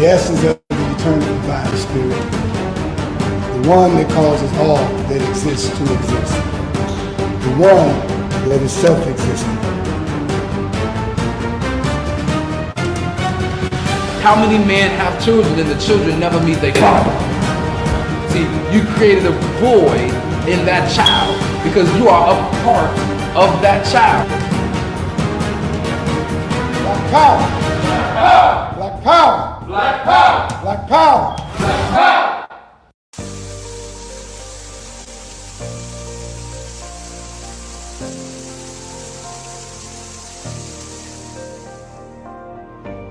the essence of the eternal divine spirit, the one that causes all that exists to exist, the one that is self-existent. How many men have children and the children never meet their father? See, you created a void in that child because you are a part of that child. Black power! Black power! Black power! Black power! Black power!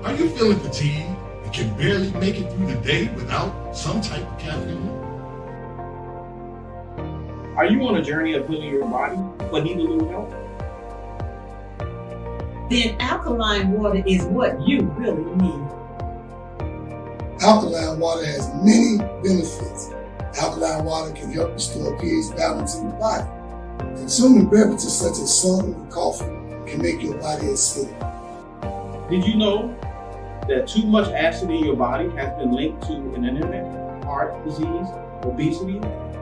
Are you feeling fatigued and can barely make it through the day without some type of caffeine? Are you on a journey of healing your body but need a little help? Then alkaline water is what you really need. Alkaline water has many benefits. Alkaline water can help restore pH balance in the body. Consuming beverages such as soda and coffee can make your body acidic. Did you know that too much acid in your body has been linked to an anemia, heart disease, obesity,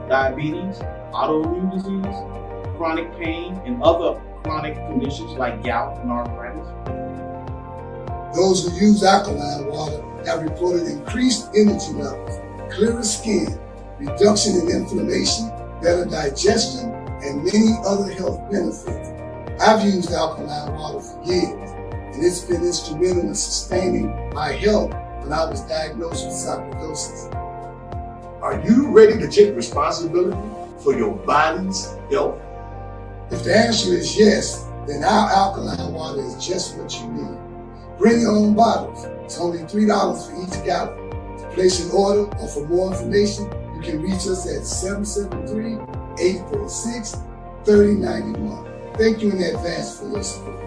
diabetes, autoimmune disease, chronic pain, and other chronic conditions like gout and arthritis? Those who use alkaline water have reported increased energy levels, clearer skin, reduction in inflammation, better digestion, and many other health benefits. I've used alkaline water for years, and it's been instrumental in sustaining my health when I was diagnosed with sarcoidosis. Are you ready to take responsibility for your body's health? If the answer is yes, then our alkaline water is just what you need. Bring your own bottles. It's only $3 for each gallon. To place an order or for more information, you can reach us at 773-846-3091. Thank you in advance for your support.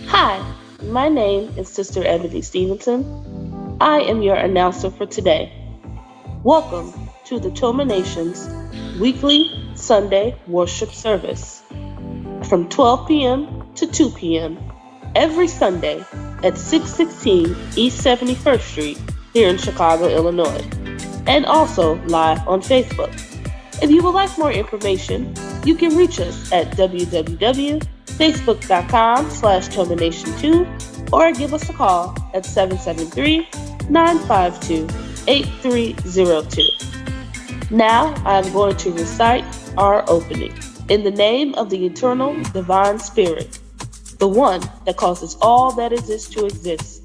Hi, my name is Sister Ebony Stevenson. I am your announcer for today. Welcome to the Toma Nation's weekly Sunday worship service from 12 p.m. to 2 p.m. every Sunday at 616 East 71st Street here in Chicago, Illinois, and also live on Facebook. If you would like more information, you can reach us at www.facebook.com/TomaNation2 or give us a call at 773-952-8302. Now I'm going to recite our opening. In the name of the eternal divine spirit, the one that causes all that exists to exist,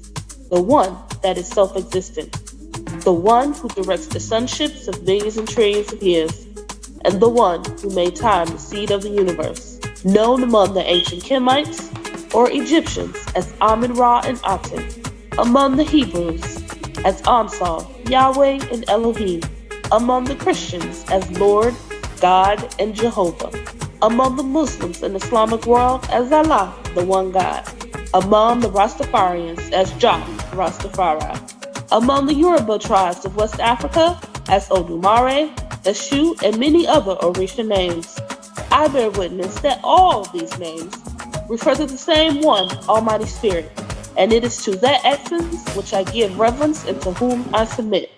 the one that is self-existent, the one who directs the sunships of millions and trillions of years, and the one who made time the seed of the universe, known among the ancient Kemites or Egyptians as Amun-Ra and Aten, among the Hebrews as Ansar, Yahweh, and Elohim, among the Christians as Lord, God, and Jehovah, among the Muslims and Islamic world as Allah, the one God, among the Rastafarians as Jah, Rastafari, among the Yoruba tribes of West Africa as Odumare, Eshu, and many other Orisha names. I bear witness that all these names refer to the same one, Almighty Spirit, and it is to that essence which I give reverence and to whom I submit.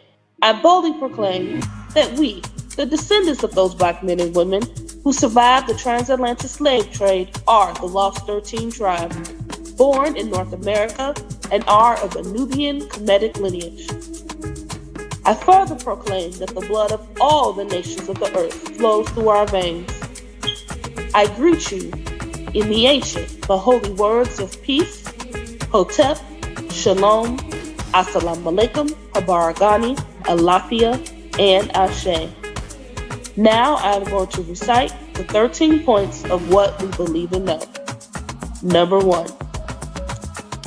I boldly proclaim that we, the descendants of those black men and women who survived the transatlantic slave trade, are the Lost 13 tribe, born in North America and are of a Nubian Kemetic lineage. I further proclaim that the blood of all the nations of the earth flows through our veins. I greet you in the ancient but holy words of peace, Hotep, Shalom, Assalamu alaikum, Habaragani, Alafia, and Ashe. Now I am going to recite the 13 points of what we believe and know. Number 1.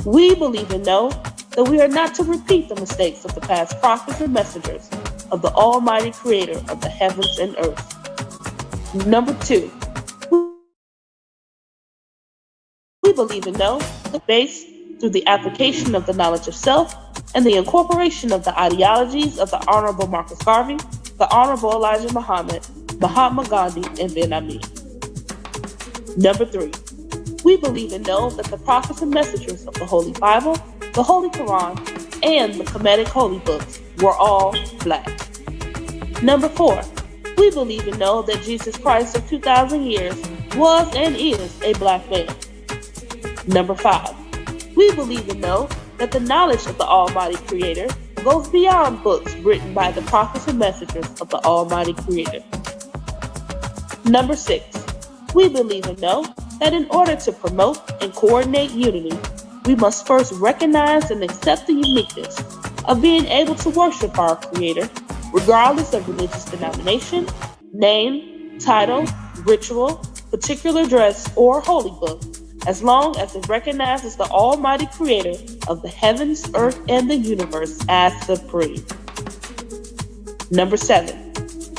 We believe and know that we are not to repeat the mistakes of the past prophets and messengers of the Almighty Creator of the heavens and earth. Number 2. We believe and know that based through the application of the knowledge of self and the incorporation of the ideologies of the Honorable Marcus Garvey, the Honorable Elijah Muhammad, Mahatma Gandhi, and Ben Ami. Number 3. We believe and know that the prophets and messengers of the Holy Bible, the Holy Quran, and the Kemetic Holy Books were all black. Number 4, we believe and know that Jesus Christ of 2,000 years was and is a black man. Number 5, we believe and know that the knowledge of the Almighty Creator goes beyond books written by the prophets and messengers of the Almighty Creator. Number 6, we believe and know that in order to promote and coordinate unity, we must first recognize and accept the uniqueness of being able to worship our Creator, regardless of religious denomination, name, title, ritual, particular dress, or holy book, as long as it recognizes the Almighty Creator of the heavens, earth, and the universe as supreme. Number 7,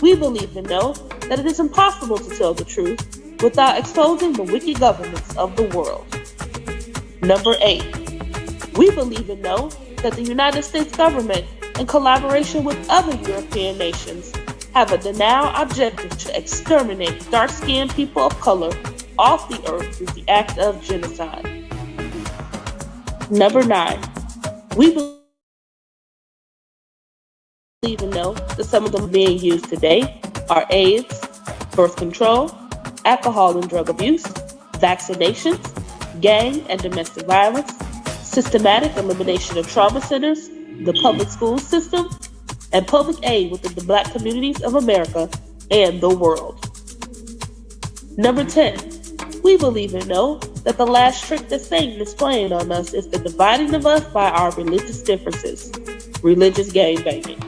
we believe and know that it is impossible to tell the truth without exposing the wicked governments of the world. Number 8, we believe and know that the United States government, in collaboration with other European nations, have a now objective to exterminate dark-skinned people of color off the earth through the act of genocide. Number 9, we believe and know that some of them being used today are AIDS, birth control, alcohol and drug abuse, vaccinations, gang and domestic violence, systematic elimination of trauma centers, the public school system, and public aid within the black communities of America and the world. Number 10, we believe and know that the last trick that Satan is playing on us is the dividing of us by our religious differences, religious gangbanging.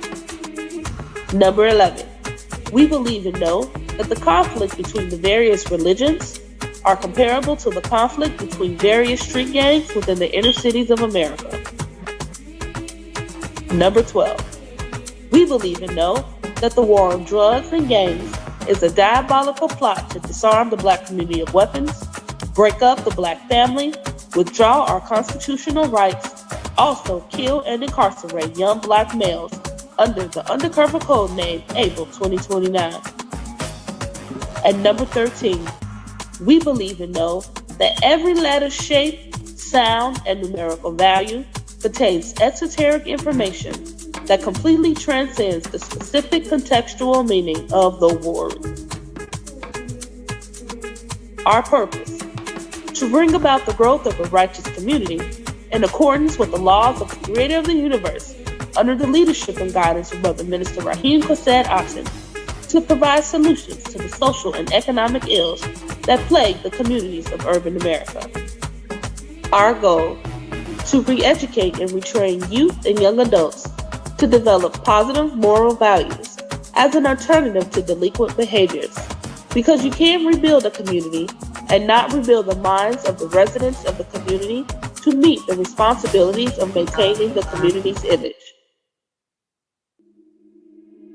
Number 11, we believe and know that the conflict between the various religions are comparable to the conflict between various street gangs within the inner cities of America. Number 12, we believe and know that the war on drugs and gangs is a diabolical plot to disarm the black community of weapons, break up the black family, withdraw our constitutional rights, also kill and incarcerate young black males under the undercover code name Able 2029. And number 13, we believe and know that every letter, shape, sound, and numerical value contains esoteric information that completely transcends the specific contextual meaning of the word. Our purpose: to bring about the growth of a righteous community in accordance with the laws of the Creator of the universe, under the leadership and guidance of Brother Minister Raheem Quasad Oxen, to provide solutions to the social and economic ills that plague the communities of urban America. Our goal: to re-educate and retrain youth and young adults to develop positive moral values as an alternative to delinquent behaviors, because you can't rebuild a community and not rebuild the minds of the residents of the community to meet the responsibilities of maintaining the community's image.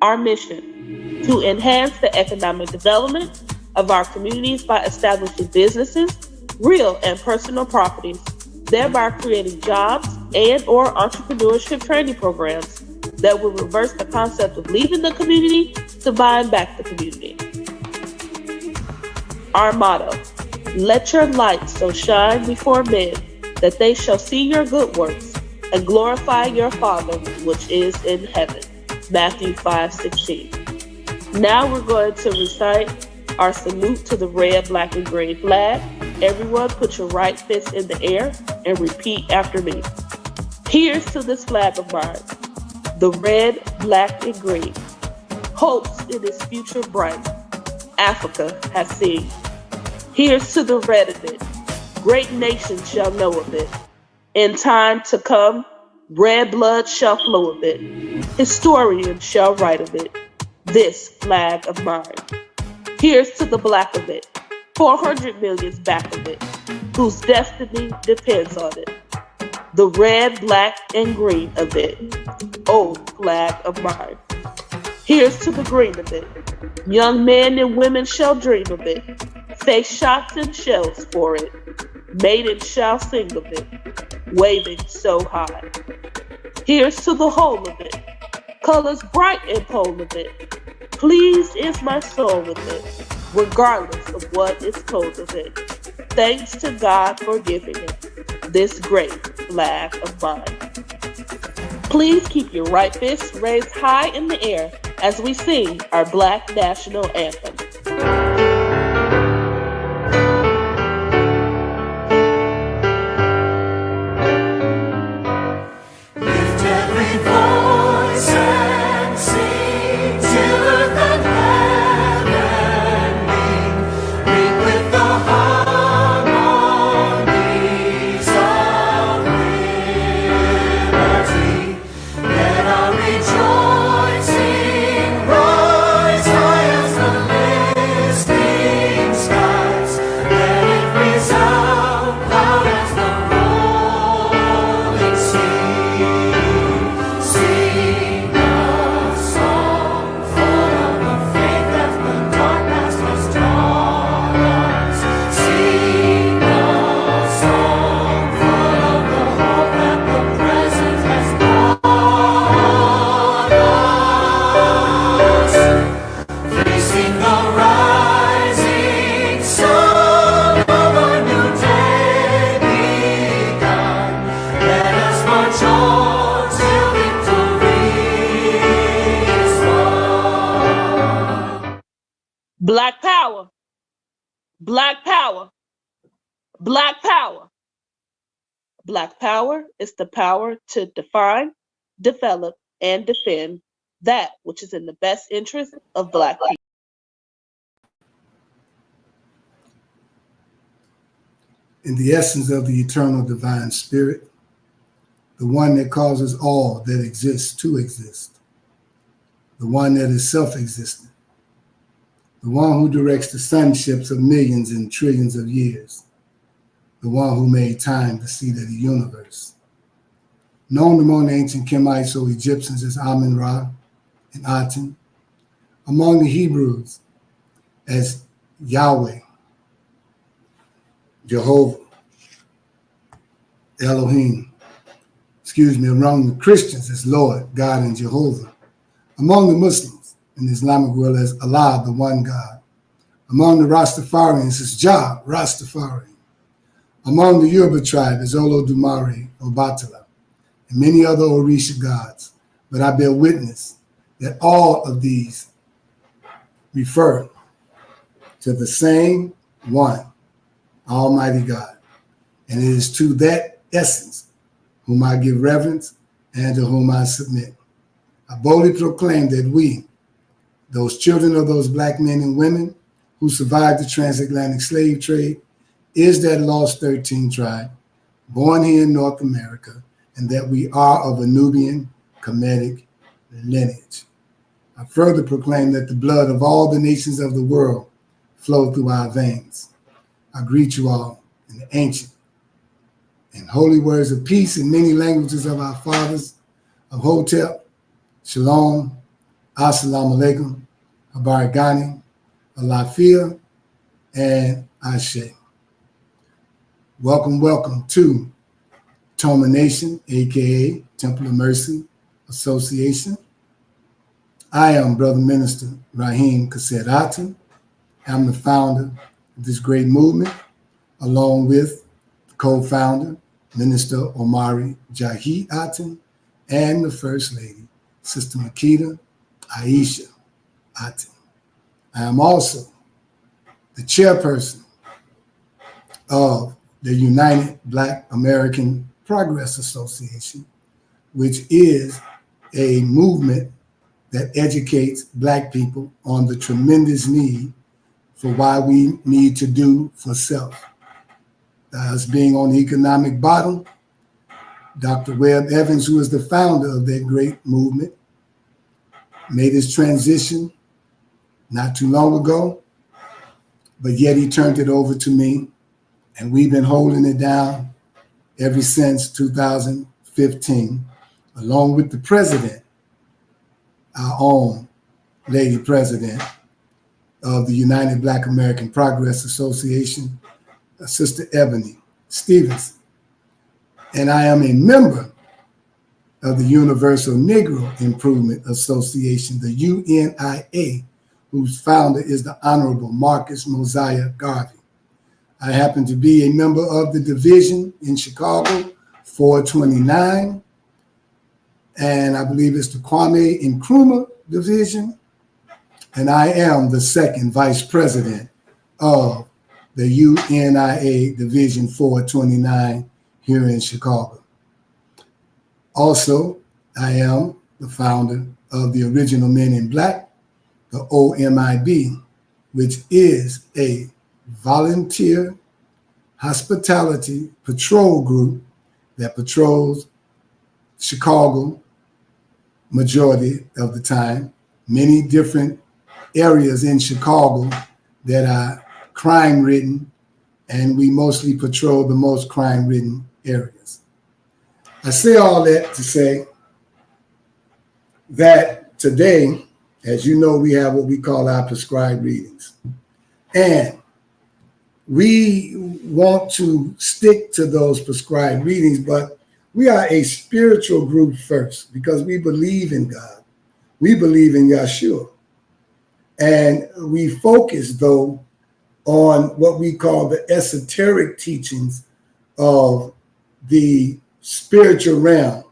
Our mission: to enhance the economic development of our communities by establishing businesses, real and personal properties, thereby creating jobs and/or entrepreneurship training programs that will reverse the concept of leaving the community to buying back the community. Our motto: let your light so shine before men that they shall see your good works and glorify your Father which is in heaven. Matthew 5:16. Now we're going to recite our salute to the red, black, and green flag. Everyone put your right fist in the air and repeat after me. Here's to this flag of mine, the red, black, and green. Hopes in its future bright, Africa has seen. Here's to the red of it, great nations shall know of it. In time to come, red blood shall flow of it. Historians shall write of it, this flag of mine. Here's to the black of it, 400 million's back of it, whose destiny depends on it. The red, black, and green of it, oh flag of mine. Here's to the green of it, young men and women shall dream of it, face shots and shells for it, maidens shall sing of it, waving so high. Here's to the whole of it, colors bright and pole of it, pleased is my soul with it, regardless of what is told of it. Thanks to God for giving me this great flag of mine. Please keep your right fist raised high in the air as we sing our Black National Anthem. Black power, Black power, Black power. Black power is the power to define, develop, and defend that which is in the best interest of Black people. In the essence of the eternal divine spirit, the one that causes all that exists to exist, the one that is self-existent, the one who directs the sunships of millions and trillions of years, the one who made time the seat of the universe. Known among the ancient Kemites or Egyptians as Amun-Ra and Aten, among the Hebrews as Yahweh, Jehovah, Elohim, among the Christians as Lord, God, and Jehovah, among the Muslims in the Islamic world as Allah, the one God, among the Rastafarians as Jah, Rastafari, among the Yoruba tribe as Olodumare, Obatala, and many other Orisha gods. But I bear witness that all of these refer to the same one, Almighty God. And it is to that essence whom I give reverence and to whom I submit. I boldly proclaim that we, those children of those Black men and women who survived the transatlantic slave trade, is that lost 13 tribe, born here in North America, and that we are of a Nubian Kemetic lineage. I further proclaim that the blood of all the nations of the world flow through our veins. I greet you all in the ancient and holy words of peace in many languages of our fathers of Hotep, Shalom, Assalamu alaikum, Habarigani, Alafia, and Ashe. Welcome, welcome to Toma Nation, aka Temple of Mercy Association. I am Brother Minister Rahim Kased Aten. I'm the founder of this great movement, along with the co-founder, Minister Omari Jahi Aten, and the First Lady, Sister Makita Aisha Aten. I am also the chairperson of the United Black American Progress Association, which is a movement that educates Black people on the tremendous need for why we need to do for self. Us being on the economic bottom, Dr. Webb Evans, who is the founder of that great movement, made his transition not too long ago, but yet he turned it over to me, and we've been holding it down ever since 2015, along with the president, our own lady president of the United Black American Progress Association, Sister Ebony Stevenson. And I am a member of the Universal Negro Improvement Association, the UNIA, whose founder is the Honorable Marcus Mosiah Garvey. I happen to be a member of the division in Chicago, 429, and I believe it's the Kwame Nkrumah division, and I am the second vice president of the UNIA Division 429 here in Chicago. Also, I am the founder of the Original Men in Black, the OMIB, which is a volunteer hospitality patrol group that patrols Chicago majority of the time, many different areas in Chicago that are crime-ridden, and we mostly patrol the most crime-ridden areas. I say all that to say that today, as you know, we have what we call our prescribed readings. And we want to stick to those prescribed readings, but we are a spiritual group first because we believe in God. We believe in Yeshua. And we focus, though, on what we call the esoteric teachings of the spiritual realm.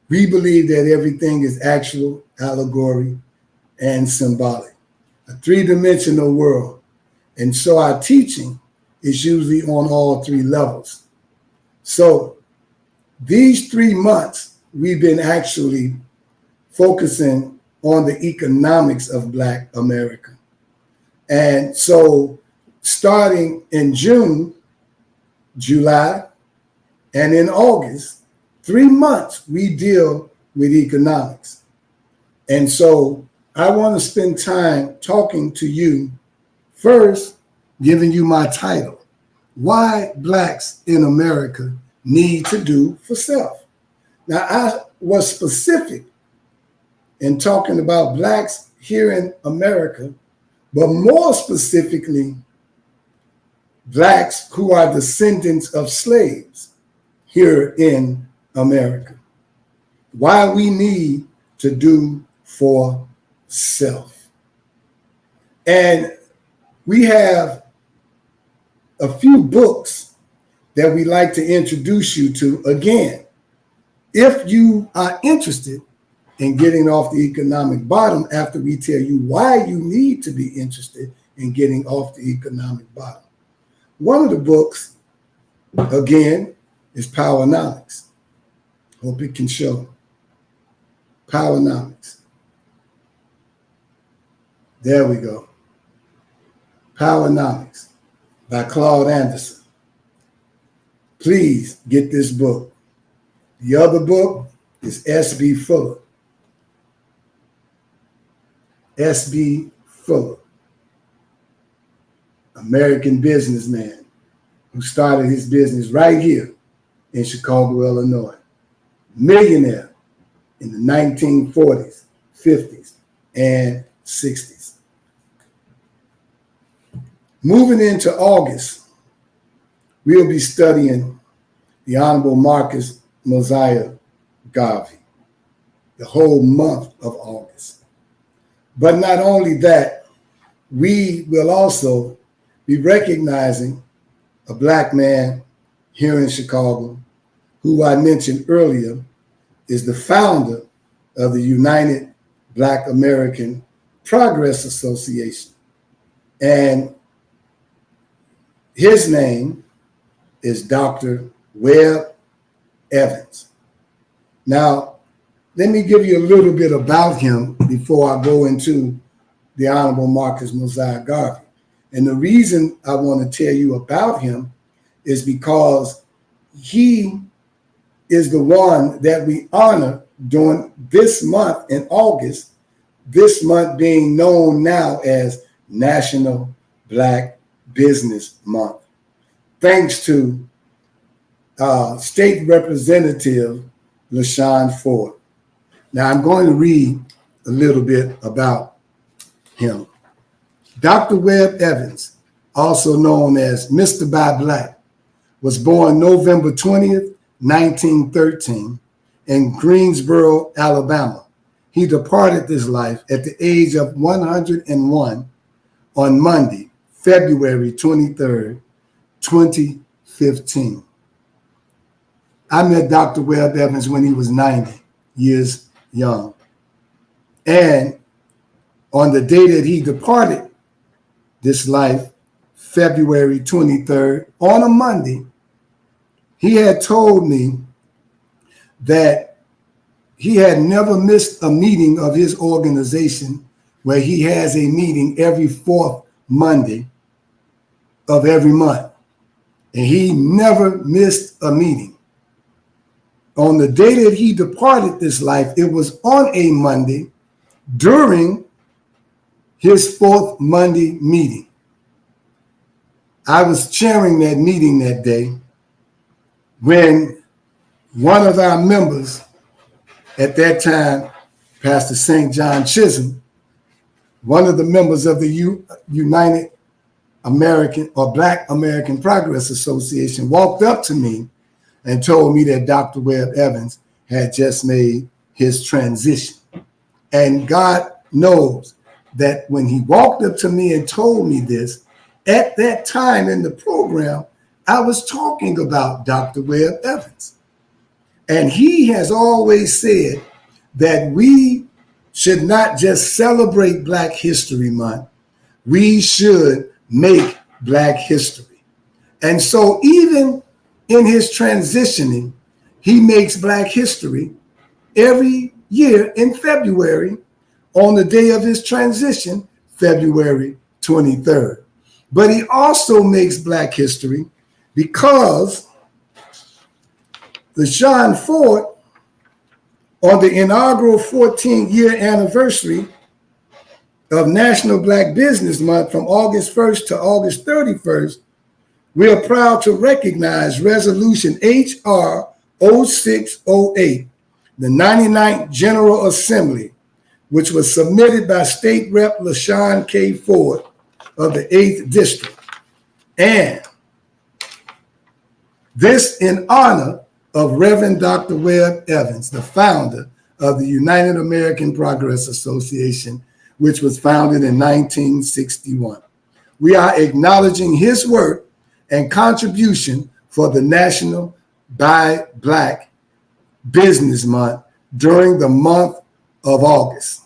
We believe that everything is actual, allegory, and symbolic, a three-dimensional world. And so our teaching is usually on all three levels. So these 3 months, we've been actually focusing on the economics of Black America. And so starting in June, July, and in August, 3 months, we deal with economics. And so I want to spend time talking to you first, giving you my title, Why Blacks in America Need to Do for Self. Now, I was specific in talking about Blacks here in America, but more specifically, Blacks who are descendants of slaves here in America. Why we need to do for self. And we have a few books that we like to introduce you to. Again, if you are interested in getting off the economic bottom after we tell you why you need to be interested in getting off the economic bottom. One of the books, again, is Powernomics. Hope it can show. Powernomics. There we go. Powernomics by Claude Anderson. Please get this book. The other book is S.B. Fuller. S.B. Fuller, American businessman who started his business right here in Chicago, Illinois. Millionaire in the 1940s, 50s, and 60s. Moving into August, we'll be studying the Honorable Marcus Mosiah Garvey, the whole month of August. But not only that, we will also be recognizing a Black man here in Chicago who I mentioned earlier is the founder of the United Black American Progress Association. And his name is Dr. Webb Evans. Now, let me give you a little bit about him before I go into the Honorable Marcus Mosiah Garvey. And the reason I want to tell you about him is because he is the one that we honor during this month in August, this month being known now as National Black Business Month. Thanks to State Representative LaShawn Ford. Now I'm going to read a little bit about him. Dr. Webb Evans, also known as Mr. Buy Black, was born November 20th, 1913 in Greensboro, Alabama. He departed this life at the age of 101 on Monday, February 23rd, 2015. I met Dr. Webb Evans when he was 90 years young. And on the day that he departed this life, February 23rd, on a Monday, he had told me that he had never missed a meeting of his organization, where he has a meeting every fourth Monday of every month. And he never missed a meeting. On the day that he departed this life, it was on a Monday during his fourth Monday meeting. I was chairing that meeting that day when one of our members at that time, Pastor St. John Chisholm, one of the members of the United American or Black American Progress Association, walked up to me and told me that Dr. Webb Evans had just made his transition. And God knows that when he walked up to me and told me this, at that time in the program, I was talking about Dr. Webb Evans. And he has always said that we should not just celebrate Black History Month, we should make Black history. And so even in his transitioning, he makes Black history every year in February on the day of his transition, February 23rd. But he also makes Black history because LaShawn Ford, on the inaugural 14th year anniversary of National Black Business Month from August 1st to August 31st, we are proud to recognize Resolution HR 0608, the 99th General Assembly, which was submitted by State Rep. LaShawn K. Ford of the 8th District. And this in honor of Reverend Dr. Webb Evans, the founder of the United American Progress Association, which was founded in 1961. We are acknowledging his work and contribution for the National Buy Black Business Month during the month of August.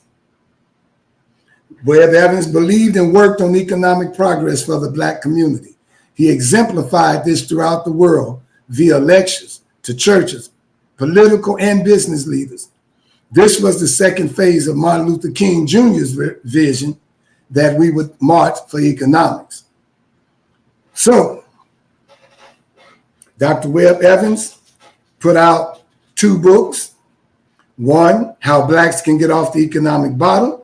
Webb Evans believed and worked on economic progress for the Black community. He exemplified this throughout the world via lectures to churches, political and business leaders. This was the second phase of Martin Luther King Jr.'s vision that we would march for economics. So, Dr. Webb Evans put out 2 books. One, How Blacks Can Get Off the Economic Bottom.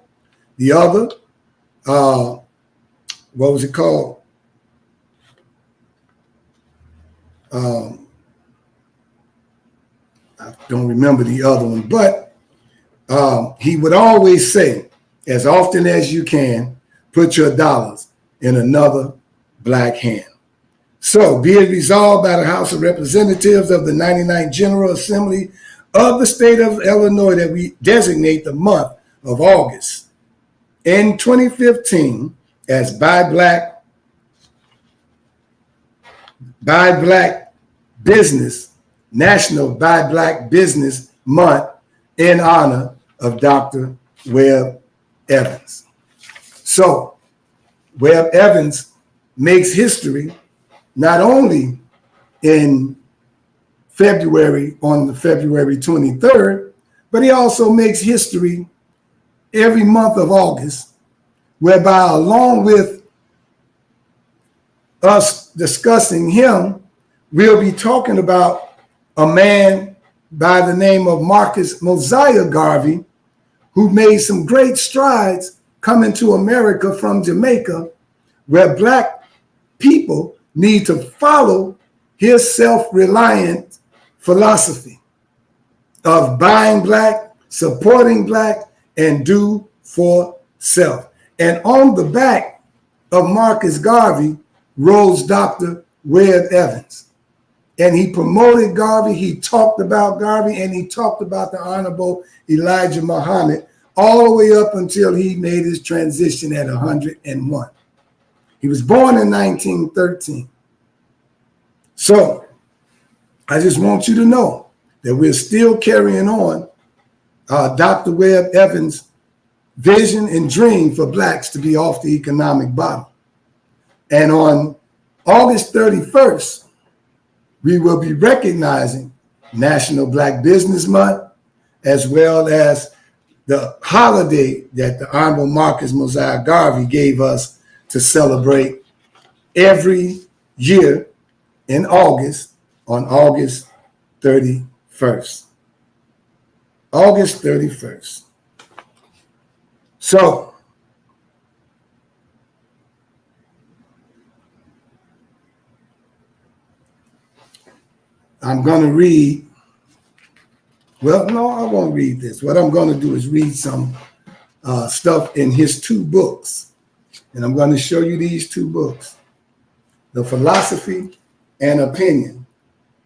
The other, what was it called? I don't remember the other one, but he would always say, as often as you can, put your dollars in another Black hand. So be it resolved by the House of Representatives of the 99th General Assembly of the state of Illinois that we designate the month of August in 2015 as Buy Black Business, National Buy Black Business Month in honor of Dr. Webb Evans. So Webb Evans makes history not only in February, on the February 23rd, but he also makes history every month of August, whereby along with us discussing him, we'll be talking about a man by the name of Marcus Mosiah Garvey, who made some great strides coming to America from Jamaica, where Black people need to follow his self-reliant philosophy of buying Black, supporting Black, and do for self. And on the back of Marcus Garvey rose Dr. Webb Evans. And he promoted Garvey, he talked about Garvey, and he talked about the Honorable Elijah Muhammad all the way up until he made his transition at 101. He was born in 1913. So I just want you to know that we're still carrying on Dr. Webb Evans' vision and dream for blacks to be off the economic bottom. And on August 31st, we will be recognizing National Black Business Month, as well as the holiday that the Honorable Marcus Mosiah Garvey gave us to celebrate every year in August, on August 31st. August 31st. So, I'm going to read, well, no, I won't read this. What I'm going to do is read some stuff in his two books. And I'm going to show you these two books, The Philosophy and Opinion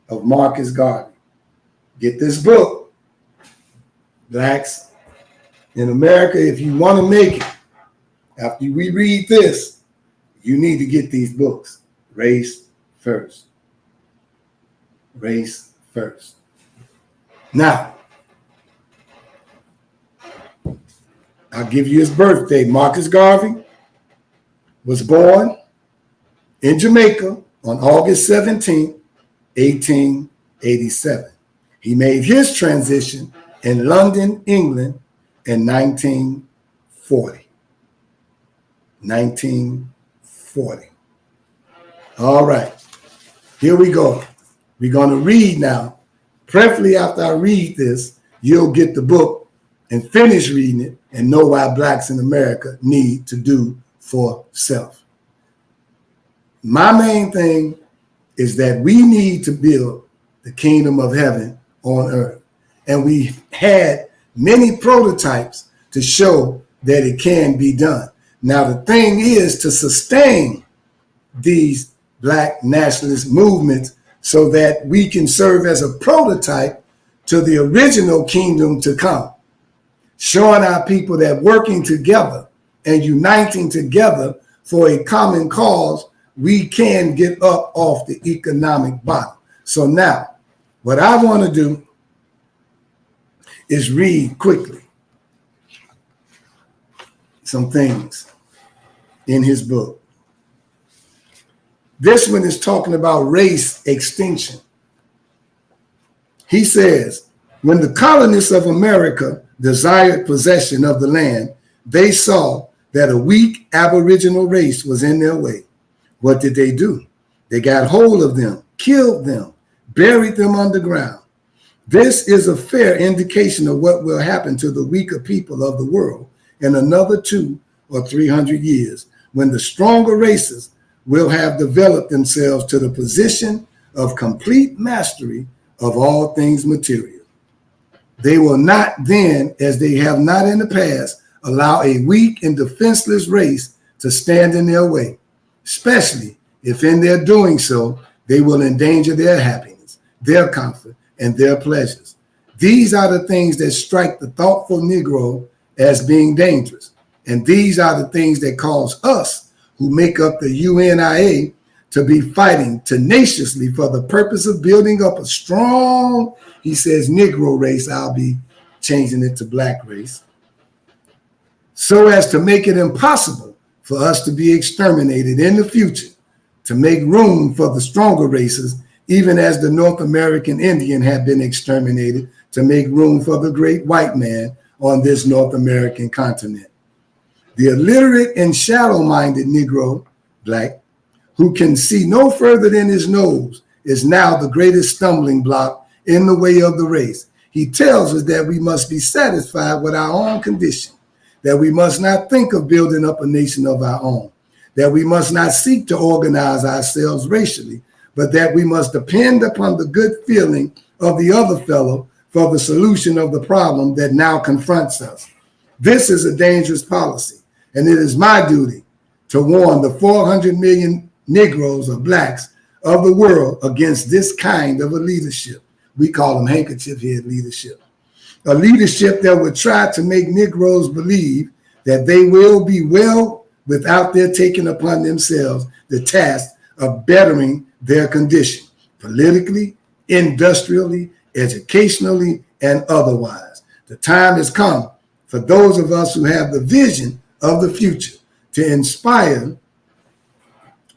of Marcus Garvey. Get this book, blacks in America. If you want to make it, after we read this, you need to get these books. Race First. Race First. Now, I'll give you his birthday. Marcus Garvey was born in Jamaica on August 17, 1887. He made his transition in London, England in 1940. 1940. All right, here we go. We're going to read now. Preferably after I read this, you'll get the book and finish reading it and know why blacks in America need to do for self. My main thing is that we need to build the kingdom of heaven on earth. And we had many prototypes to show that it can be done. Now, the thing is to sustain these black nationalist movements so that we can serve as a prototype to the original kingdom to come, showing our people that working together and uniting together for a common cause, we can get up off the economic bottom. So now, what I want to do is read quickly some things in his book. This one is talking about race extinction. He says, when the colonists of America desired possession of the land, they saw that a weak aboriginal race was in their way. What did they do? They got hold of them, killed them, buried them underground. This is a fair indication of what will happen to the weaker people of the world in another 200 or 300 years, when the stronger races will have developed themselves to the position of complete mastery of all things material. They will not then, as they have not in the past, allow a weak and defenseless race to stand in their way, especially if in their doing so, they will endanger their happiness, their comfort, and their pleasures. These are the things that strike the thoughtful Negro as being dangerous. And these are the things that cause us, who make up the UNIA, to be fighting tenaciously for the purpose of building up a strong, he says, Negro race. I'll be changing it to black race, so as to make it impossible for us to be exterminated in the future, to make room for the stronger races, even as the North American Indian had been exterminated, to make room for the great white man on this North American continent. The illiterate and shallow-minded Negro, black, who can see no further than his nose, is now the greatest stumbling block in the way of the race. He tells us that we must be satisfied with our own condition, that we must not think of building up a nation of our own, that we must not seek to organize ourselves racially, but that we must depend upon the good feeling of the other fellow for the solution of the problem that now confronts us. This is a dangerous policy. And it is my duty to warn the 400 million Negroes or blacks of the world against this kind of a leadership. We call them handkerchief head leadership. A leadership that would try to make Negroes believe that they will be well without their taking upon themselves the task of bettering their condition. politically, industrially, educationally, and otherwise. The time has come for those of us who have the vision of the future to inspire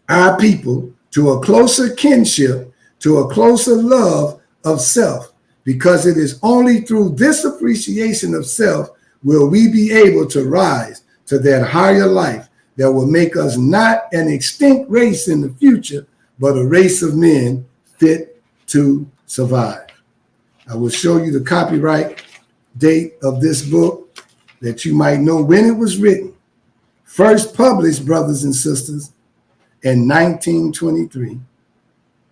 our people to a closer kinship, to a closer love of self, because it is only through this appreciation of self will we be able to rise to that higher life that will make us not an extinct race in the future, but a race of men fit to survive. I will show you the copyright date of this book that you might know when it was written. First published, brothers and sisters, in 1923,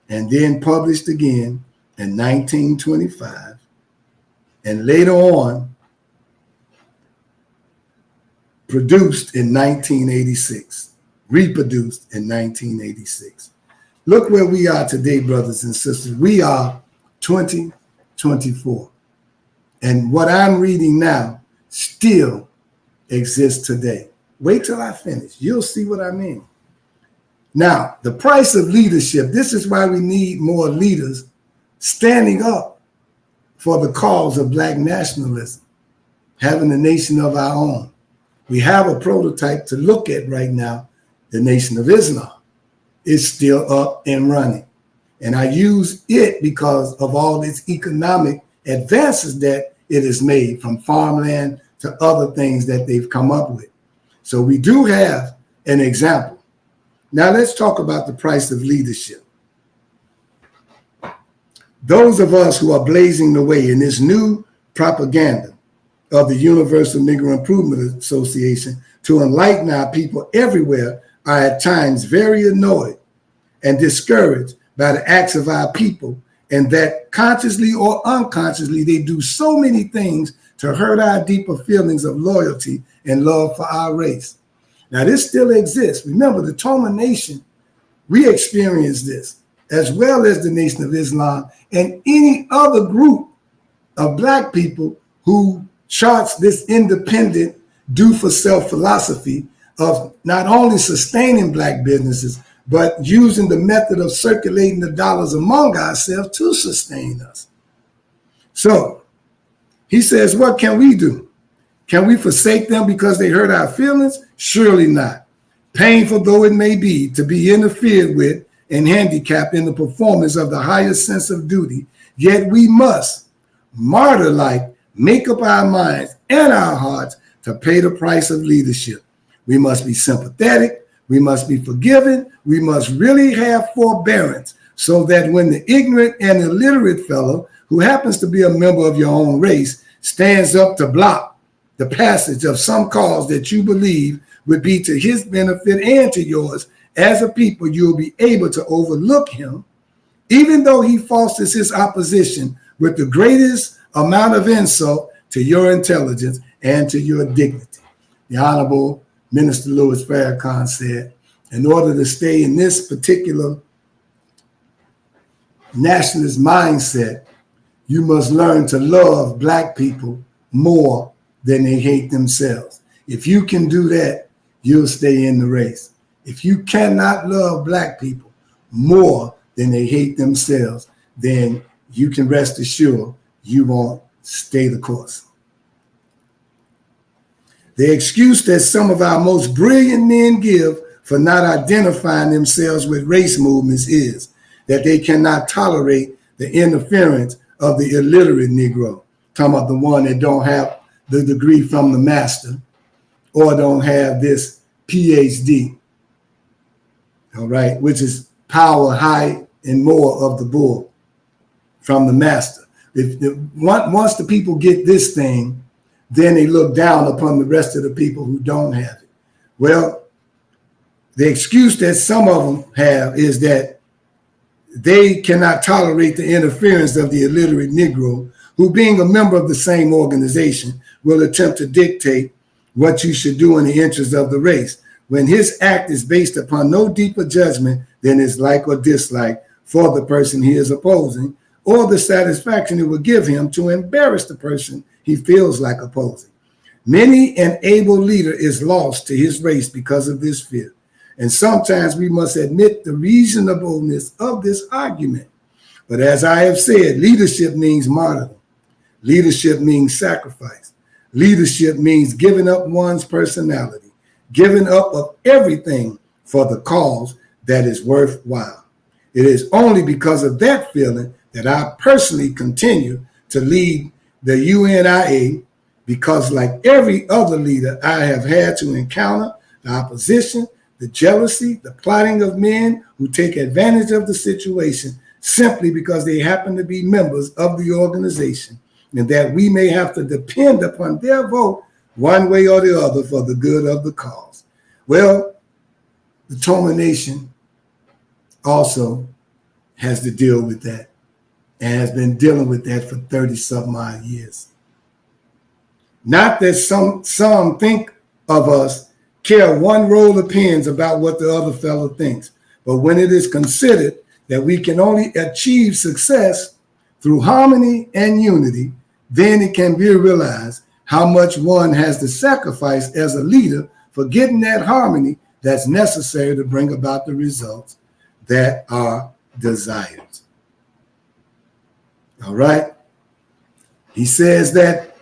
and then published again in 1925, and later on produced in 1986, reproduced in 1986. Look where we are today, brothers and sisters. We are 2024. And what I'm reading now still exists today. Wait till I finish. You'll see what I mean. Now, the price of leadership. This is why we need more leaders standing up for the cause of Black nationalism, having a nation of our own. We have a prototype to look at right now, the Nation of Islam. It's still up and running. And I use it because of all its economic advances that it has made, from farmland to other things that they've come up with. So we do have an example. Now let's talk about the price of leadership. Those of us who are blazing the way in this new propaganda of the Universal Negro Improvement Association to enlighten our people everywhere are at times very annoyed and discouraged by the acts of our people, and that consciously or unconsciously they do so many things to hurt our deeper feelings of loyalty and love for our race. Now, this still exists. Remember, the Toma Nation, we experienced this, as well as the Nation of Islam and any other group of Black people who charts this independent do-for-self philosophy of not only sustaining Black businesses, but using the method of circulating the dollars among ourselves to sustain us. So he says, what can we do? Can we forsake them because they hurt our feelings? Surely not. Painful though it may be to be interfered with and handicapped in the performance of the highest sense of duty, yet we must, martyr-like, make up our minds and our hearts to pay the price of leadership. We must be sympathetic. We must be forgiving. We must really have forbearance, so that when the ignorant and illiterate fellow who happens to be a member of your own race stands up to block the passage of some cause that you believe would be to his benefit and to yours, as a people, you'll be able to overlook him, even though he fosters his opposition with the greatest amount of insult to your intelligence and to your dignity. The Honorable Minister Louis Farrakhan said, in order to stay in this particular nationalist mindset, you must learn to love Black people more than they hate themselves. If you can do that, you'll stay in the race. If you cannot love Black people more than they hate themselves, then you can rest assured you won't stay the course. The excuse that some of our most brilliant men give for not identifying themselves with race movements is that they cannot tolerate the interference of the illiterate Negro. Talking about the one that don't have the degree from the master or don't have this PhD, all right, which is power high and more of the bull from the master. Once the people get this thing, then they look down upon the rest of the people who don't have it. Well, the excuse that some of them have is that they cannot tolerate the interference of the illiterate Negro, who, being a member of the same organization, will attempt to dictate what you should do in the interest of the race, when his act is based upon no deeper judgment than his like or dislike for the person he is opposing, or the satisfaction it will give him to embarrass the person he feels like opposing. Many an able leader is lost to his race because of this fear. And sometimes we must admit the reasonableness of this argument. But as I have said, leadership means martyrdom. Leadership means sacrifice. Leadership means giving up one's personality, giving up of everything for the cause that is worthwhile. It is only because of that feeling that I personally continue to lead the UNIA, because like every other leader, I have had to encounter the opposition, the jealousy, the plotting of men who take advantage of the situation simply because they happen to be members of the organization, and that we may have to depend upon their vote one way or the other for the good of the cause. Well, the Toma Nation also has to deal with that and has been dealing with that for 30-something odd years. Not that some think of us care one roll of pins about what the other fellow thinks, but when it is considered that we can only achieve success through harmony and unity, then it can be realized how much one has to sacrifice as a leader for getting that harmony that's necessary to bring about the results that are desired. All right. He says that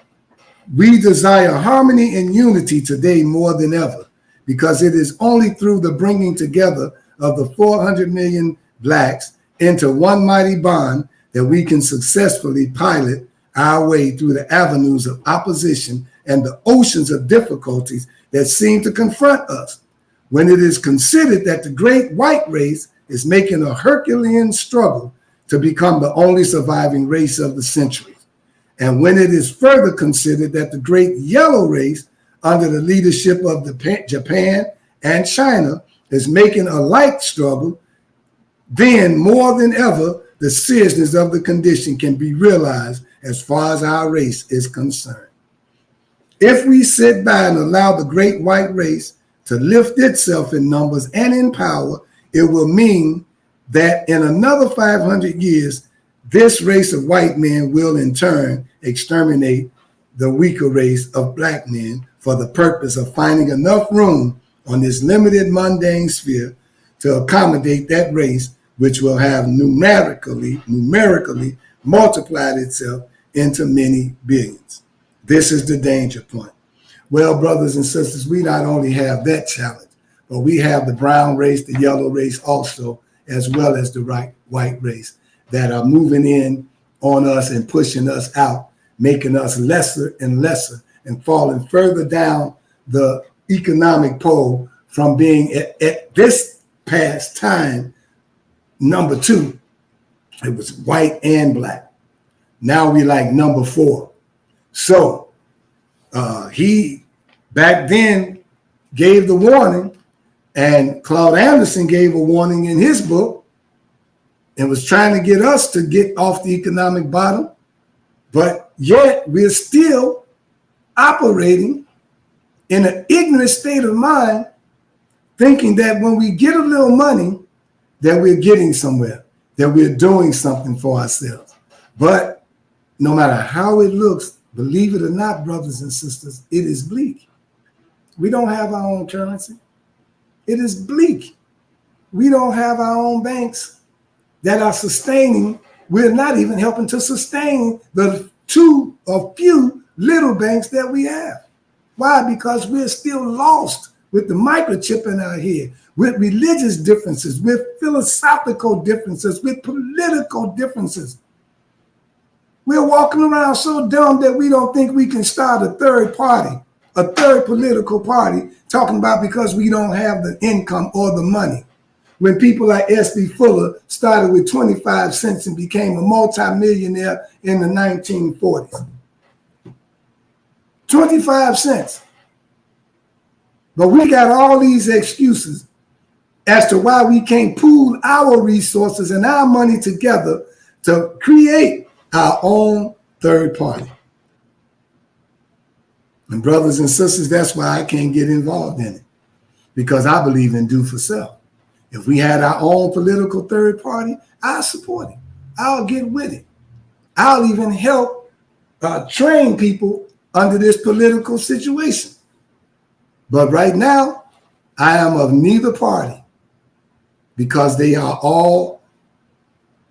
we desire harmony and unity today more than ever, because it is only through the bringing together of the 400 million blacks into one mighty bond that we can successfully pilot our way through the avenues of opposition and the oceans of difficulties that seem to confront us. When it is considered that the great white race is making a Herculean struggle to become the only surviving race of the centuries, and when it is further considered that the great yellow race under the leadership of Japan and China is making a like struggle, then more than ever, the seriousness of the condition can be realized as far as our race is concerned. If we sit by and allow the great white race to lift itself in numbers and in power, it will mean that in another 500 years, this race of white men will in turn exterminate the weaker race of black men for the purpose of finding enough room on this limited mundane sphere to accommodate that race, which will have numerically multiplied itself into many billions. This is the danger point. Well, brothers and sisters, we not only have that challenge, but we have the brown race, the yellow race also, as well as the white race that are moving in on us and pushing us out, making us lesser and lesser and falling further down the economic pole from being at this past time, number 2, it was white and black. Now we like number 4. So he back then gave the warning, and Claude Anderson gave a warning in his book and was trying to get us to get off the economic bottom, but yet we're still operating in an ignorant state of mind, thinking that when we get a little money, that we're getting somewhere, that we're doing something for ourselves. But no matter how it looks, believe it or not, brothers and sisters, it is bleak. We don't have our own currency. It is bleak. We don't have our own banks that are sustaining. We're not even helping to sustain the 2 or few little banks that we have. Why? Because we're still lost with the microchip in our head, with religious differences, with philosophical differences, with political differences. We're walking around so dumb that we don't think we can start a third party, a third political party, talking about because we don't have the income or the money. When people like S.B. Fuller started with 25 cents and became a multimillionaire in the 1940s. 25 cents. But we got all these excuses as to why we can't pool our resources and our money together to create our own third party. And brothers and sisters, that's why I can't get involved in it, because I believe in do for self. If we had our own political third party, I'll support it. I'll get with it. I'll even help train people under this political situation. But right now, I am of neither party, because they are all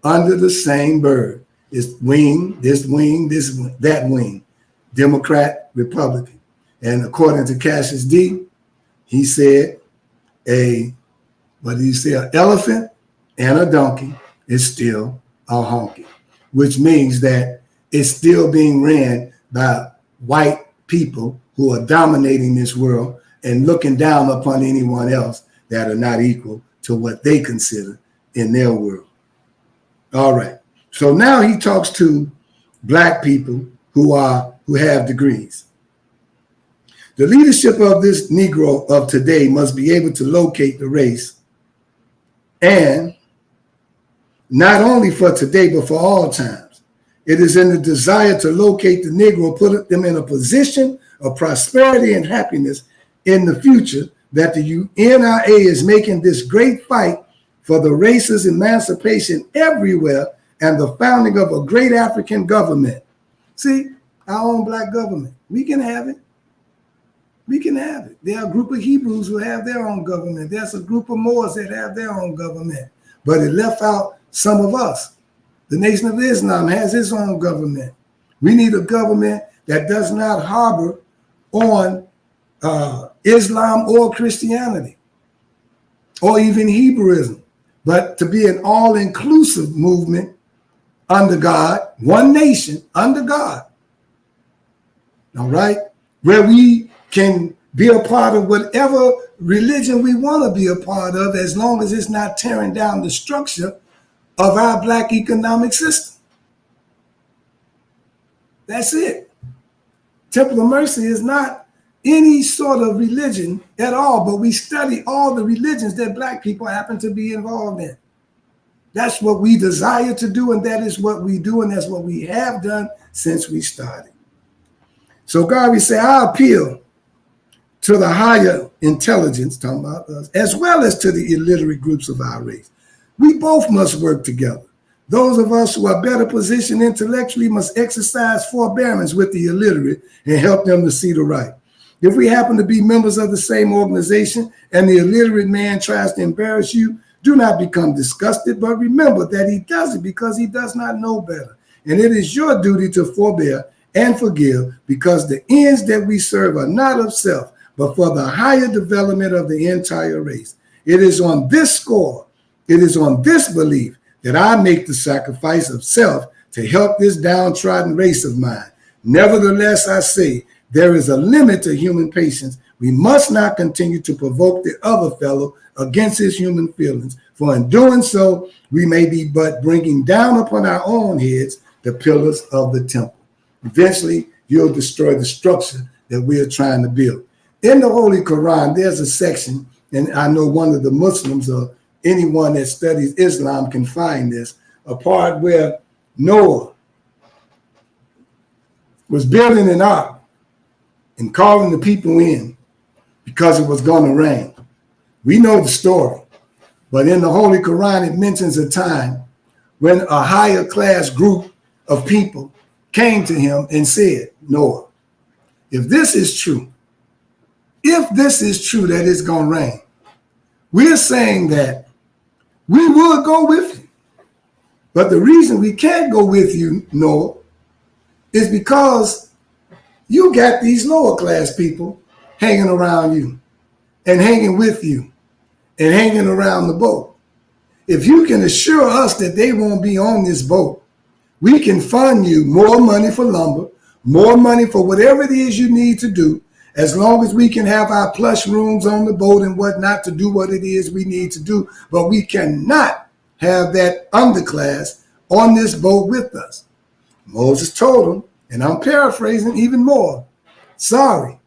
under the same bird. It's wing, this wing, that wing, Democrat, Republican. And according to Cassius D, he said an elephant and a donkey is still a honky, which means that it's still being ran by white people who are dominating this world and looking down upon anyone else that are not equal to what they consider in their world. All right. So now he talks to black people who have degrees. The leadership of this Negro of today must be able to locate the race, and not only for today, but for all times. It is in the desire to locate the Negro, put them in a position of prosperity and happiness in the future, that the UNIA is making this great fight for the race's emancipation everywhere and the founding of a great African government. See, our own black government. We can have it. We can have it. There are a group of Hebrews who have their own government. There's a group of Moors that have their own government. But it left out some of us. The Nation of Islam has its own government. We need a government that does not harbor on Islam or Christianity or even Hebrewism, but to be an all-inclusive movement under God, one nation under God. All right? Where we can be a part of whatever religion we want to be a part of, as long as it's not tearing down the structure of our black economic system. That's it. Temple of Mercy is not any sort of religion at all, but we study all the religions that black people happen to be involved in. That's what we desire to do, and that is what we do, and that's what we have done since we started. So Garvey said, I appeal to the higher intelligence, talking about us, as well as to the illiterate groups of our race. We both must work together. Those of us who are better positioned intellectually must exercise forbearance with the illiterate and help them to see the right. If we happen to be members of the same organization and the illiterate man tries to embarrass you, do not become disgusted, but remember that he does it because he does not know better. And it is your duty to forbear and forgive, because the ends that we serve are not of self, but for the higher development of the entire race. It is on this score, it is on this belief that I make the sacrifice of self to help this downtrodden race of mine. Nevertheless, I say, there is a limit to human patience. We must not continue to provoke the other fellow against his human feelings, for in doing so, we may be but bringing down upon our own heads the pillars of the temple. Eventually, you'll destroy the structure that we are trying to build. In the Holy Quran, there's a section, and I know one of the Muslims or anyone that studies Islam can find this, a part where Noah was building an ark and calling the people in because it was going to rain. We know the story, but in the Holy Quran, it mentions a time when a higher class group of people came to him and said, Noah, if this is true that it's going to rain, we're saying that we will go with you. But the reason we can't go with you, Noah, is because you got these lower class people hanging around you and hanging with you and hanging around the boat. If you can assure us that they won't be on this boat, we can fund you more money for lumber, more money for whatever it is you need to do, as long as we can have our plush rooms on the boat and whatnot to do what it is we need to do. But we cannot have that underclass on this boat with us. Moses told them, and I'm paraphrasing even more, sorry,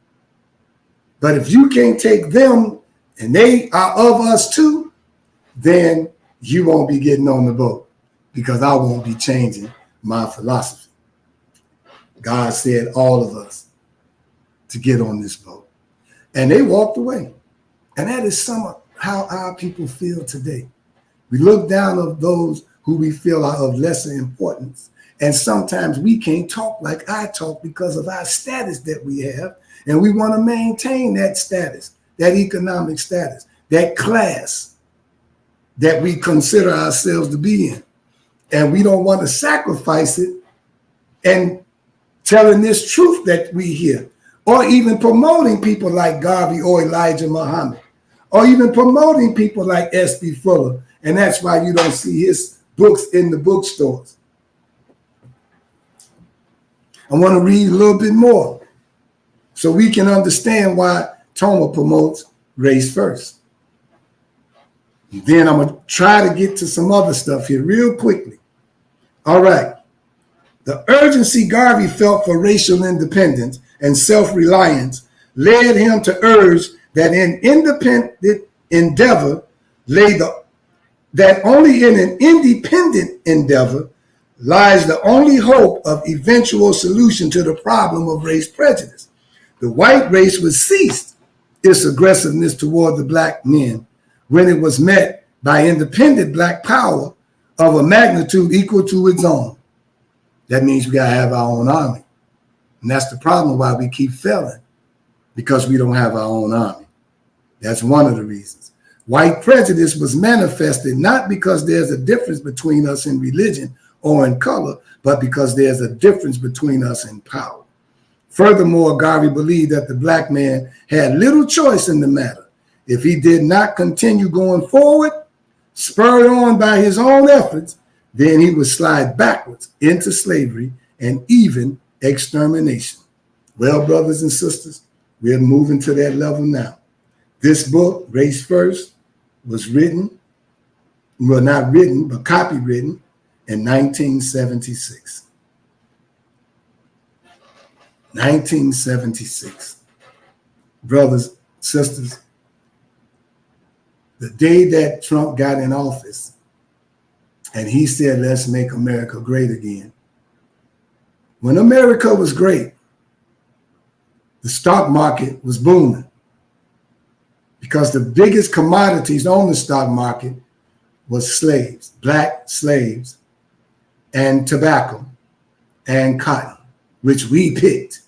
but if you can't take them and they are of us too, then you won't be getting on the boat, because I won't be changing my philosophy. God said all of us to get on this boat. And they walked away. And that is some of how our people feel today. We look down on those who we feel are of lesser importance. And sometimes we can't talk like I talk because of our status that we have. And we want to maintain that status, that economic status, that class that we consider ourselves to be in. and we don't want to sacrifice it and telling this truth that we hear, or even promoting people like Garvey or Elijah Muhammad, or even promoting people like S.B. Fuller. And that's why you don't see his books in the bookstores. I want to read a little bit more so we can understand why Toma promotes race first. And then I'm going to try to get to some other stuff here real quickly. All right. The urgency Garvey felt for racial independence and self-reliance led him to urge that in independent endeavor that only in an independent endeavor lies the only hope of eventual solution to the problem of race prejudice. The white race was ceased its aggressiveness toward the black men when it was met by independent black power of a magnitude equal to its own. That means we gotta have our own army. And that's the problem why we keep failing, because we don't have our own army. That's one of the reasons. White prejudice was manifested not because there's a difference between us in religion or in color, but because there's a difference between us in power. Furthermore, Garvey believed that the black man had little choice in the matter. If he did not continue going forward, spurred on by his own efforts, then he would slide backwards into slavery and even extermination. Well, brothers and sisters, we're moving to that level now. This book, Race First, was written, well, not written, but copywritten in 1976. 1976. Brothers, sisters, the day that Trump got in office and he said, let's make America great again. When America was great, the stock market was booming because the biggest commodities on the stock market was slaves, black slaves, and tobacco and cotton, which we picked.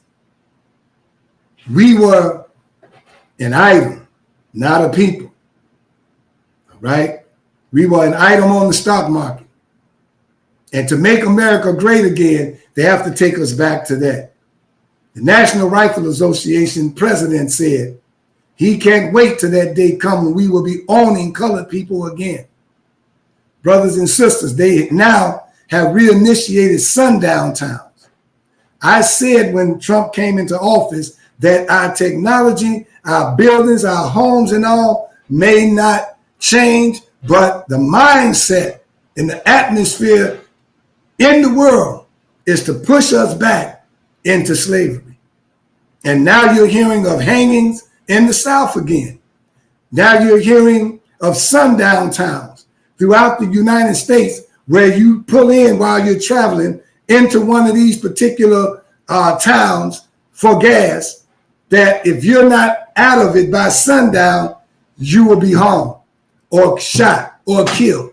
We were an item, not a people, right? We were an item on the stock market. And to make America great again, they have to take us back to that. The National Rifle Association president said he can't wait till that day comes when we will be owning colored people again. Brothers and sisters, they now have reinitiated sundown towns. I said when Trump came into office that our technology, our buildings, our homes and all may not change, but the mindset and the atmosphere in the world is to push us back into slavery. And now you're hearing of hangings in the South again. Now you're hearing of sundown towns throughout the United States where you pull in while you're traveling into one of these particular towns for gas, that if you're not out of it by sundown, you will be harmed or shot or killed.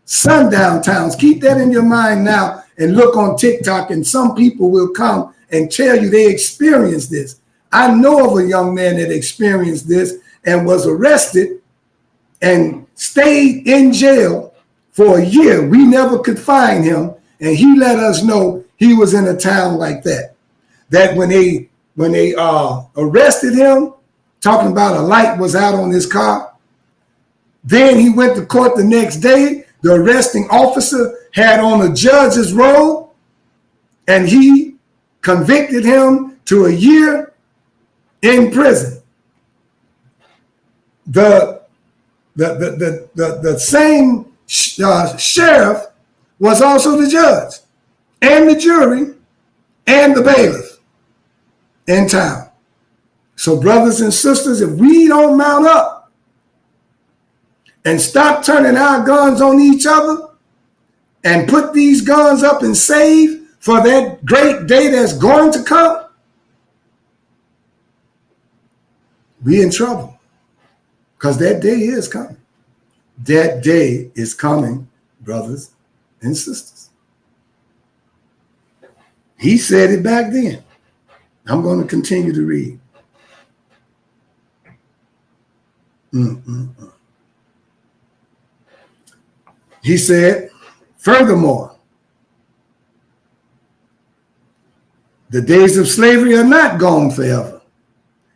Sundown towns, keep that in your mind now and look on TikTok, and some people will come and tell you they experienced this. I know of a young man that experienced this and was arrested and stayed in jail for a year. We never could find him, and he let us know he was in a town like that. That when they arrested him, talking about a light was out on his car, then he went to court the next day. The arresting officer had on a judge's robe, and he convicted him to a year in prison. The same sheriff was also the judge and the jury and the bailiff in town. So brothers and sisters, if we don't mount up and stop turning our guns on each other and put these guns up and save for that great day that's going to come, we in trouble, because that day is coming. That day is coming, brothers and sisters. He said it back then. I'm going to continue to read. He said, Furthermore, the days of slavery are not gone forever.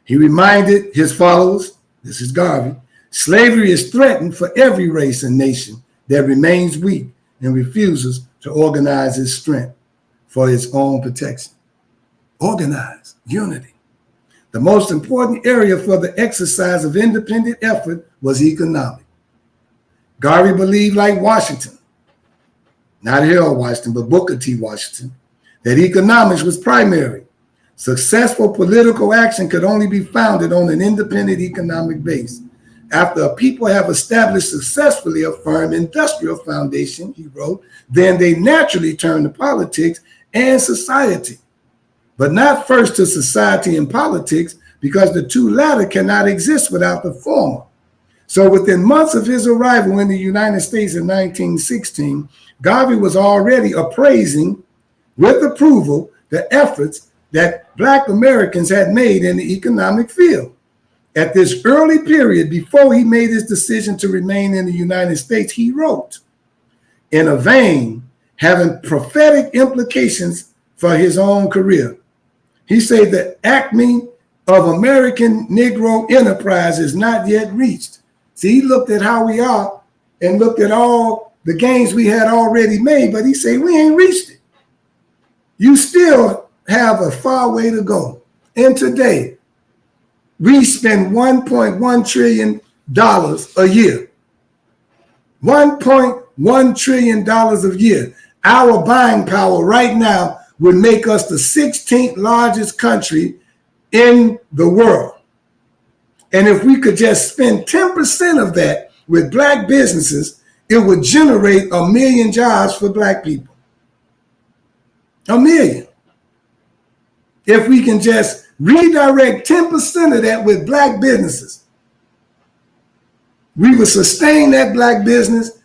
He reminded his followers, this is Garvey, slavery is threatened for every race and nation that remains weak and refuses to organize its strength for its own protection. Organize, unity. The most important area for the exercise of independent effort was economic. Garvey believed, like Washington, not Harold Washington, but Booker T. Washington, that economics was primary. Successful political action could only be founded on an independent economic base. After a people have established successfully a firm industrial foundation, he wrote, then they naturally turn to politics and society, but not first to society and politics, because the two latter cannot exist without the former. So within months of his arrival in the United States in 1916, Garvey was already appraising with approval the efforts that Black Americans had made in the economic field. At this early period, before he made his decision to remain in the United States, he wrote, in a vein having prophetic implications for his own career. He said the acme of American Negro enterprise is not yet reached. See, he looked at how we are and looked at all the gains we had already made, but he said we ain't reached it. You still have a far way to go. And today, we spend $1.1 trillion a year. $1.1 trillion a year. Our buying power right now would make us the 16th largest country in the world. And if we could just spend 10% of that with Black businesses, it would generate 1 million jobs for Black people. 1 million. If we can just redirect 10% of that with Black businesses, we would sustain that Black business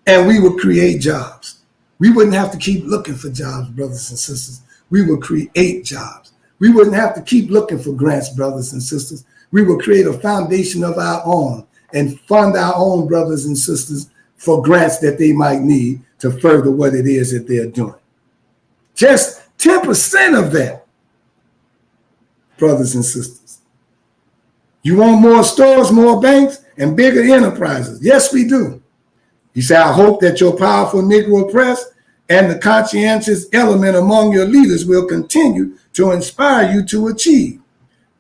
and we would create jobs. We wouldn't have to keep looking for jobs, brothers and sisters. We would create jobs. We wouldn't have to keep looking for grants, brothers and sisters. We would create a foundation of our own and fund our own brothers and sisters for grants that they might need to further what it is that they're doing. Just 10% of that, brothers and sisters. You want more stores, more banks, and bigger enterprises? Yes, we do. He said, I hope that your powerful Negro press and the conscientious element among your leaders will continue to inspire you to achieve.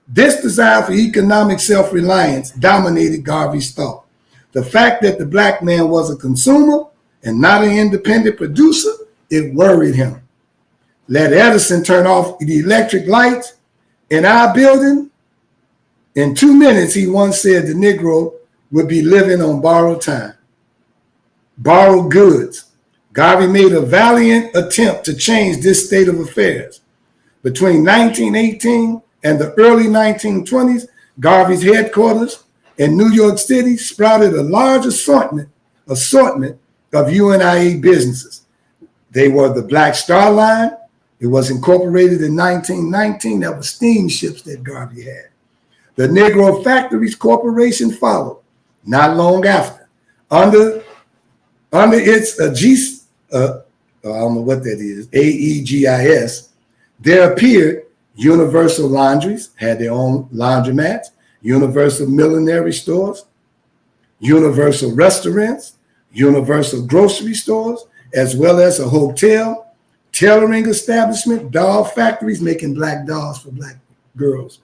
This desire for economic self-reliance dominated Garvey's thought. The fact that the Black man was a consumer and not an independent producer, it worried him. Let Edison turn off the electric lights in our building. In 2 minutes, he once said the Negro would be living on borrowed time, borrowed goods. Garvey made a valiant attempt to change this state of affairs. Between 1918 and the early 1920s, Garvey's headquarters in New York City sprouted a large assortment of UNIA businesses. They were the Black Star Line. It was incorporated in 1919. That was steamships that Garvey had. The Negro Factories Corporation followed not long after. Under its I don't know what that is, AEGIS, there appeared Universal Laundries, had their own laundromats, Universal Millinery Stores, Universal Restaurants, Universal Grocery Stores, as well as a hotel, tailoring establishment, doll factories making Black dolls for Black girls,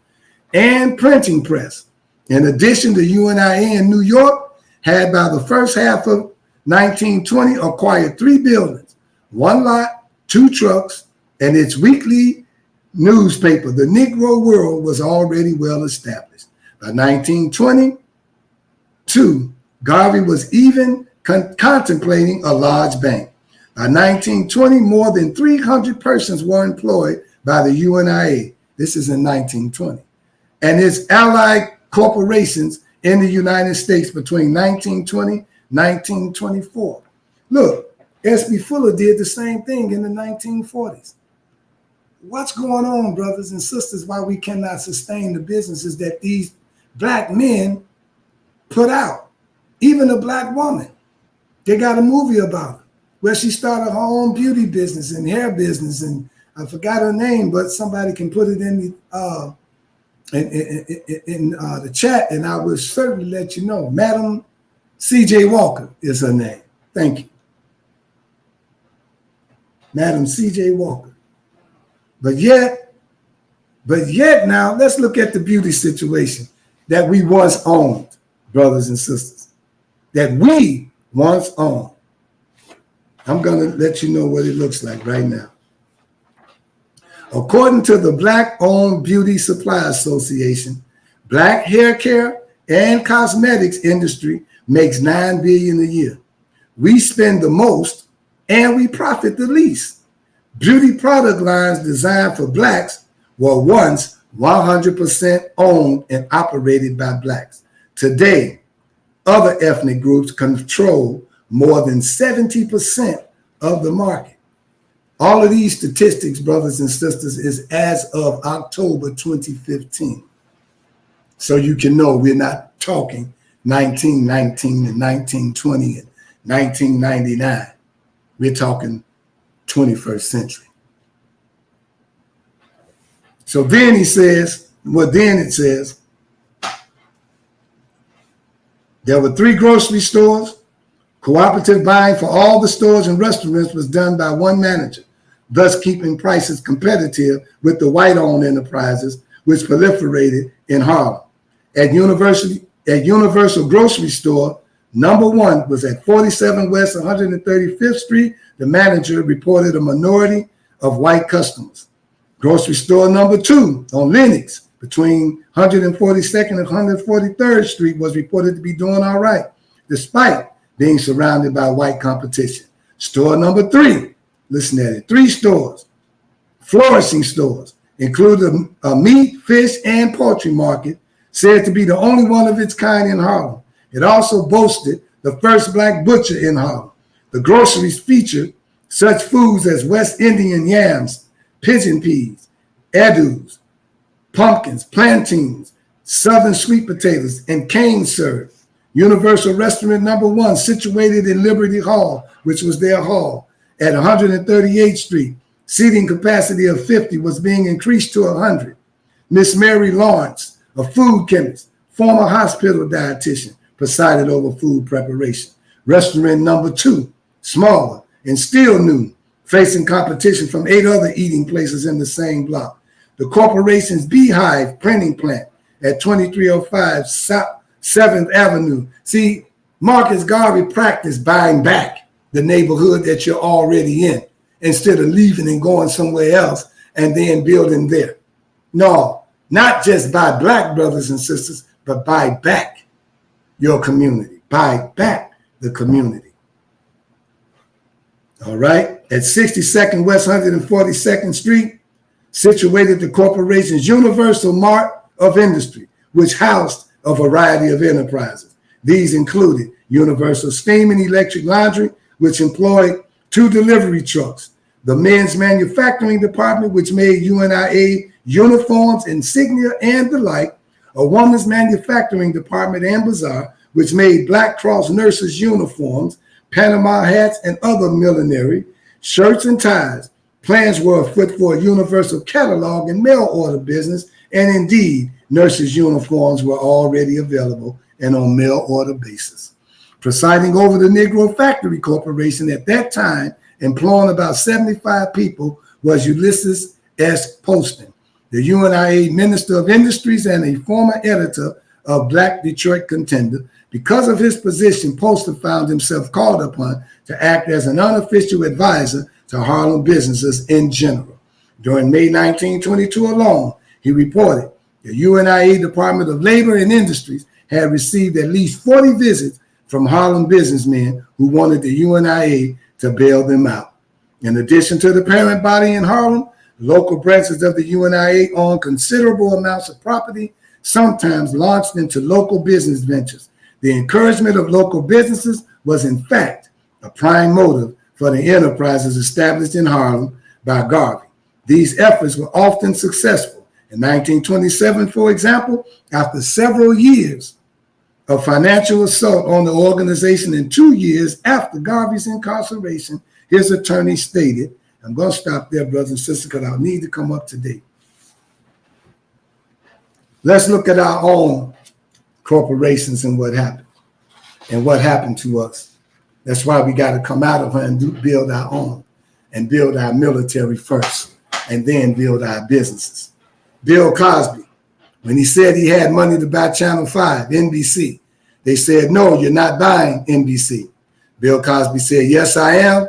and printing press. In addition, the UNIA in New York had by the first half of 1920 acquired 3 buildings, 1 lot, 2 trucks, and its weekly newspaper, the Negro World, was already well established. By 1922, Garvey was even contemplating a large bank. By 1920, more than 300 persons were employed by the UNIA. This is in 1920. And its allied corporations in the United States between 1920 and 1924. Look, S.B. Fuller did the same thing in the 1940s. What's going on, brothers and sisters, why we cannot sustain the businesses that these Black men put out? Even a Black woman. They got a movie about it. where she started her own beauty business and hair business, and I forgot her name, but somebody can put it in the chat, and I will certainly let you know. Madam C.J. Walker is her name. Thank you. Madam C.J. Walker. But yet now, let's look at the beauty situation that we once owned, brothers and sisters, that we once owned. I'm going to let you know what it looks like right now. According to the Black-owned Beauty Supply Association, Black hair care and cosmetics industry makes $9 billion a year. We spend the most and we profit the least. Beauty product lines designed for Blacks were once 100% owned and operated by Blacks. Today, other ethnic groups control more than 70% of the market. All of these statistics, brothers and sisters, is as of October 2015. So you can know we're not talking 1919 and 1920 and 1999. We're talking 21st century. So then it says, there were 3 grocery stores. Cooperative buying for all the stores and restaurants was done by one manager, thus keeping prices competitive with the white-owned enterprises which proliferated in Harlem. At Universal Grocery Store, number 1 was at 47 West 135th Street. The manager reported a minority of white customers. Grocery store number 2 on Lenox between 142nd and 143rd Street was reported to be doing all right, despite being surrounded by white competition. Store number 3, listen at it, 3 stores, flourishing stores, including a meat, fish, and poultry market, said to be the only one of its kind in Harlem. It also boasted the first Black butcher in Harlem. The groceries featured such foods as West Indian yams, pigeon peas, edus, pumpkins, plantains, southern sweet potatoes, and cane syrup. Universal Restaurant number 1, situated in Liberty Hall, which was their hall, at 138th Street. Seating capacity of 50 was being increased to 100. Miss Mary Lawrence, a food chemist, former hospital dietitian, presided over food preparation. Restaurant number 2, smaller and still new, facing competition from 8 other eating places in the same block. The corporation's Beehive printing plant at 2305 7th Avenue. See, Marcus Garvey practiced buying back the neighborhood that you're already in instead of leaving and going somewhere else and then building there. No, not just buy Black, brothers and sisters, but buy back your community. Buy back the community. All right. At 62nd West 142nd Street, situated the corporation's Universal Mart of Industry, which housed a variety of enterprises. These included Universal Steam and Electric Laundry, which employed 2 delivery trucks, the Men's Manufacturing Department, which made UNIA uniforms, insignia, and the like, a Women's Manufacturing Department and Bazaar, which made Black Cross nurses' uniforms, Panama hats, and other millinery, shirts and ties. Plans were afoot for a universal catalog and mail order business, and indeed, nurses' uniforms were already available and on mail order basis. Presiding over the Negro Factory Corporation at that time, employing about 75 people, was Ulysses S. Poston, the UNIA Minister of Industries and a former editor of Black Detroit Contender. Because of his position, Poston found himself called upon to act as an unofficial advisor to Harlem businesses in general. During May 1922 alone, he reported the UNIA Department of Labor and Industries had received at least 40 visits from Harlem businessmen who wanted the UNIA to bail them out. In addition to the parent body in Harlem, local branches of the UNIA owned considerable amounts of property, sometimes launched into local business ventures. The encouragement of local businesses was, in fact, a prime motive for the enterprises established in Harlem by Garvey. These efforts were often successful. In 1927, for example, after several years of financial assault on the organization in 2 years after Garvey's incarceration, his attorney stated, I'm going to stop there, brothers and sisters, because I'll need to come up to date. Let's look at our own corporations and what happened to us. That's why we got to come out of her and build our own, and build our military first, and then build our businesses. Bill Cosby, when he said he had money to buy Channel 5, NBC, they said, no, you're not buying NBC. Bill Cosby said, yes, I am.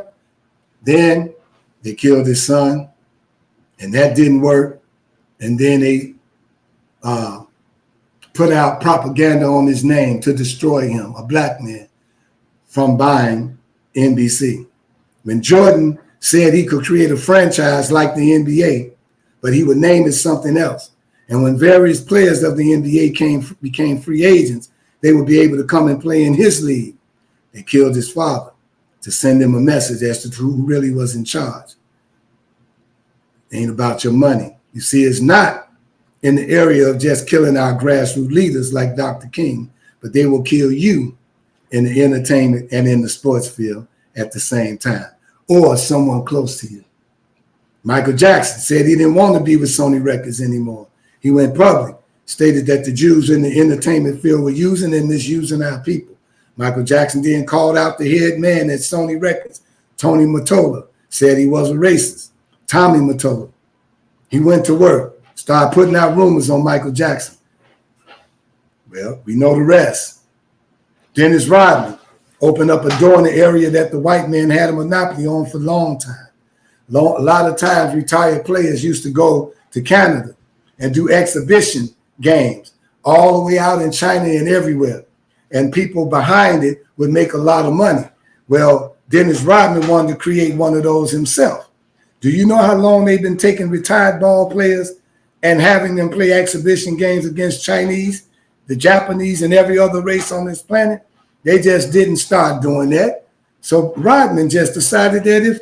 Then they killed his son, and that didn't work. And then they put out propaganda on his name to destroy him, a black man, from buying NBC. When Jordan said he could create a franchise like the NBA, but he would name it something else. And when various players of the NBA became free agents, they would be able to come and play in his league. They killed his father to send him a message as to who really was in charge. It ain't about your money. You see, it's not in the area of just killing our grassroots leaders like Dr. King, but they will kill you in the entertainment and in the sports field at the same time, or someone close to you. Michael Jackson said he didn't want to be with Sony Records anymore. He went public, stated that the Jews in the entertainment field were using and misusing our people. Michael Jackson then called out the head man at Sony Records, Tony Mottola, said he was a racist. Tommy Mottola. He went to work, started putting out rumors on Michael Jackson. Well, we know the rest. Dennis Rodman opened up a door in the area that the white man had a monopoly on for a long time. A lot of times retired players used to go to Canada and do exhibition games all the way out in China and everywhere. And people behind it would make a lot of money. Well, Dennis Rodman wanted to create one of those himself. Do you know how long they've been taking retired ball players and having them play exhibition games against Chinese, the Japanese, and every other race on this planet? They just didn't start doing that. So Rodman just decided that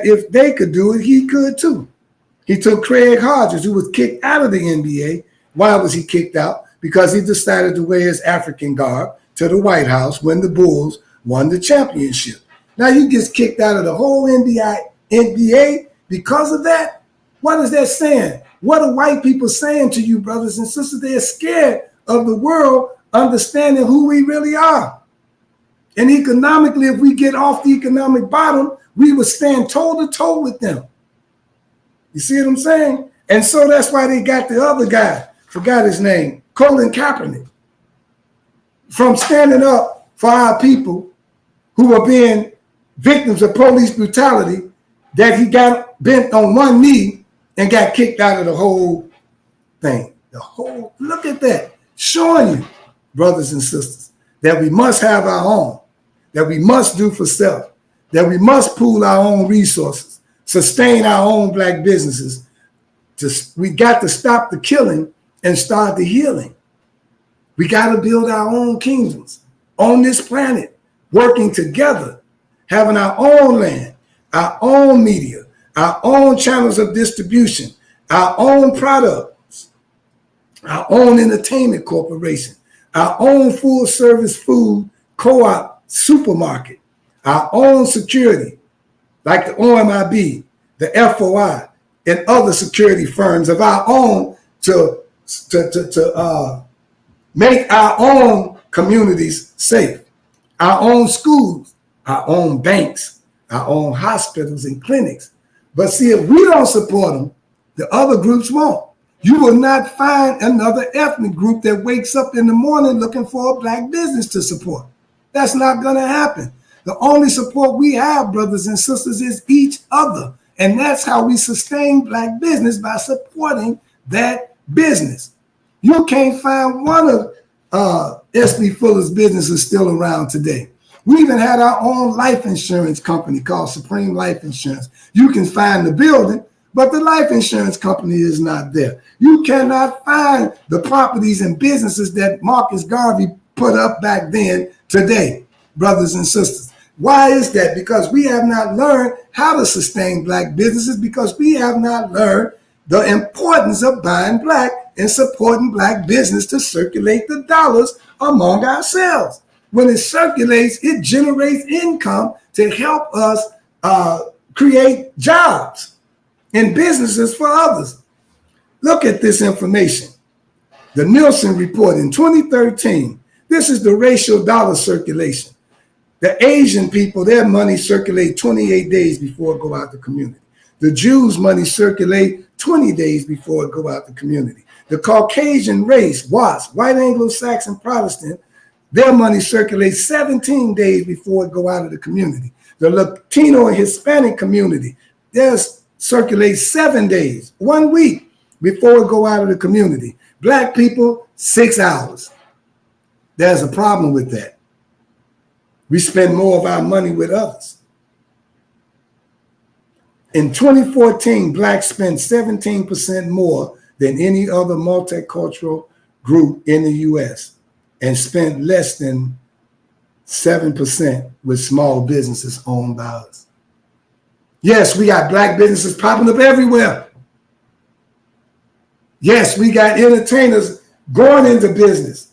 if they could do it, he could too. He took Craig Hodges, who was kicked out of the NBA. Why was he kicked out? Because he decided to wear his African garb to the White House when the Bulls won the championship. Now you get kicked out of the whole NBA because of that? What is that saying? What are white people saying to you, brothers and sisters? They're scared of the world understanding who we really are. And economically, if we get off the economic bottom, we would stand toe to toe with them. You see what I'm saying? And so that's why they got the other guy, forgot his name, Colin Kaepernick, from standing up for our people who were being victims of police brutality, that he got bent on one knee and got kicked out of the whole thing. Look at that, showing you, brothers and sisters, that we must have our own, that we must do for self, that we must pool our own resources, sustain our own black businesses. We got to stop the killing and start the healing. We got to build our own kingdoms on this planet, working together, having our own land, our own media, our own channels of distribution, our own products, our own entertainment corporation, our own full service food co-op supermarket, our own security, like the OMIB, the FOI, and other security firms of our own to make our own communities safe, our own schools, our own banks, our own hospitals and clinics. But see, if we don't support them, the other groups won't. You will not find another ethnic group that wakes up in the morning looking for a black business to support. That's not going to happen. The only support we have, brothers and sisters, is each other. And that's how we sustain black business, by supporting that business. You can't find one of S.B. Fuller's businesses still around today. We even had our own life insurance company called Supreme Life Insurance. You can find the building, but the life insurance company is not there. You cannot find the properties and businesses that Marcus Garvey put up back then today, brothers and sisters. Why is that? Because we have not learned how to sustain black businesses, because we have not learned the importance of buying black and supporting black business to circulate the dollars among ourselves. When it circulates, it generates income to help us create jobs and businesses for others. Look at this information. The Nielsen report in 2013, this is the racial dollar circulation. The Asian people, their money circulate 28 days before it go out the community. The Jews' money circulate 20 days before it go out the community. The Caucasian race, WASP, white Anglo-Saxon Protestant, their money circulates 17 days before it go out of the community. The Latino and Hispanic community, theirs circulates 7 days, 1 week before it go out of the community. Black people, 6 hours. There's a problem with that. We spend more of our money with others. In 2014, blacks spent 17% more than any other multicultural group in the U.S. and spent less than 7% with small businesses owned by us. Yes, we got black businesses popping up everywhere. Yes, we got entertainers going into business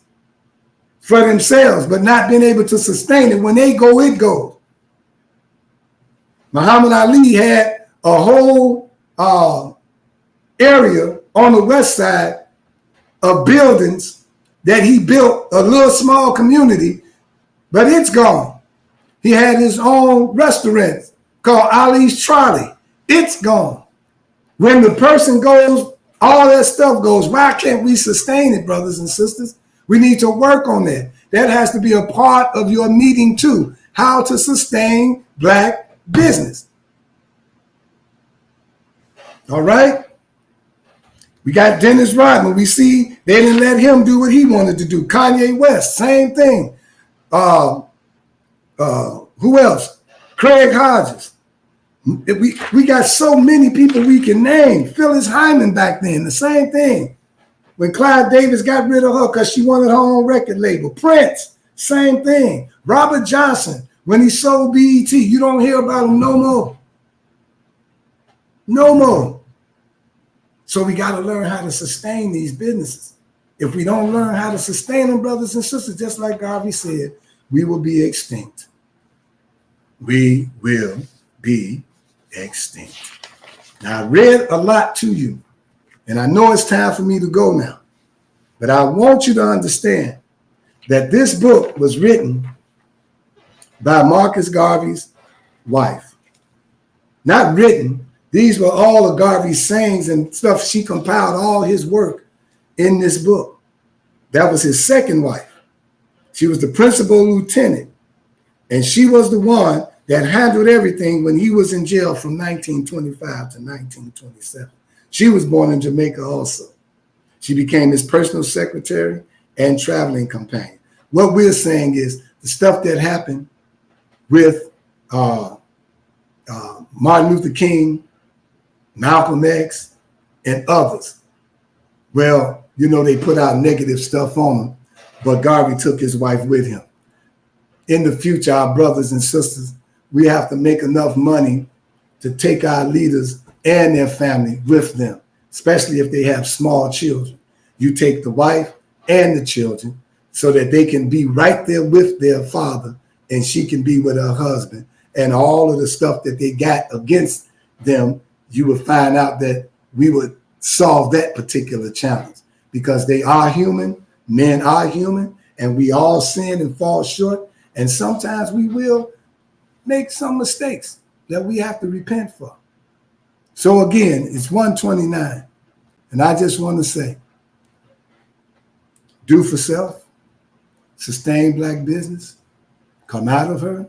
for themselves, but not being able to sustain it. When they go, it goes. Muhammad Ali had a whole area on the west side of buildings that he built, a little small community, but it's gone. He had his own restaurant called Ali's Trolley. It's gone. When the person goes, all that stuff goes. Why can't we sustain it, brothers and sisters? We need to work on that. That has to be a part of your meeting too. How to sustain black business. All right? We got Dennis Rodman. We see they didn't let him do what he wanted to do. Kanye West, same thing. Who else? Craig Hodges. We got so many people we can name. Phyllis Hyman back then, the same thing. When Clive Davis got rid of her because she wanted her own record label. Prince, same thing. Robert Johnson, when he sold BET, you don't hear about him no more. No more. So we got to learn how to sustain these businesses. If we don't learn how to sustain them, brothers and sisters, just like Garvey said, we will be extinct. We will be extinct. Now, I read a lot to you, and I know it's time for me to go now, but I want you to understand that this book was written by Marcus Garvey's wife. Not written. These were all of Garvey's sayings and stuff. She compiled all his work in this book. That was his second wife. She was the principal lieutenant, and she was the one that handled everything when he was in jail from 1925 to 1927. She was born in Jamaica also. She became his personal secretary and traveling companion. What we're saying is the stuff that happened with Martin Luther King, Malcolm X, and others. Well, you know, they put out negative stuff on him, but Garvey took his wife with him. In the future, our brothers and sisters, we have to make enough money to take our leaders and their family with them, especially if they have small children. You take the wife and the children so that they can be right there with their father and she can be with her husband. And all of the stuff that they got against them, you would find out that we would solve that particular challenge because they are human, men are human, and we all sin and fall short. And sometimes we will make some mistakes that we have to repent for. So again, it's 129. And I just want to say, do for self, sustain black business, come out of her.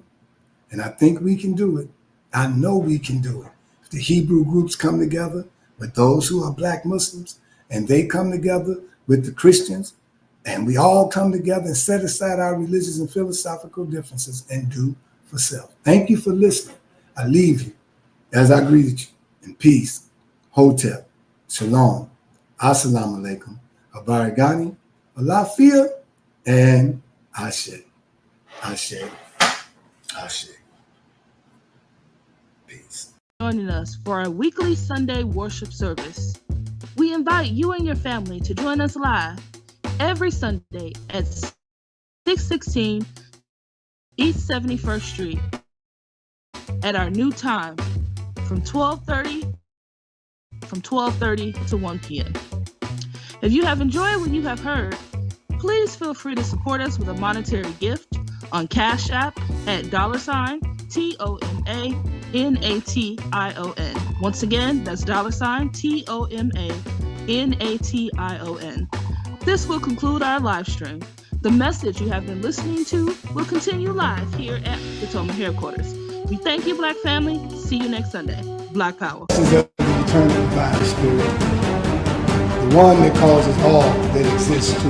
And I think we can do it. I know we can do it. If the Hebrew groups come together with those who are black Muslims, and they come together with the Christians, and we all come together and set aside our religious and philosophical differences and do for self. Thank you for listening. I leave you as I greeted you in peace, Hotep, Shalom, Assalamu alaikum, Abarigani, Alafia, and Ashe. Ashe. Ashe. Peace. Joining us for our weekly Sunday worship service. invite you and your family to join us live every Sunday at 616 East 71st Street at our new time from 12:30 to 1 p.m. If you have enjoyed what you have heard, please feel free to support us with a monetary gift on Cash App at $TOMANATION. Once again, that's $TOMANATION. This will conclude our live stream. The message you have been listening to will continue live here at the Toma headquarters. We thank you, Black family. See you next Sunday. Black Power. This is the eternal divine spirit, the one that causes all that exists to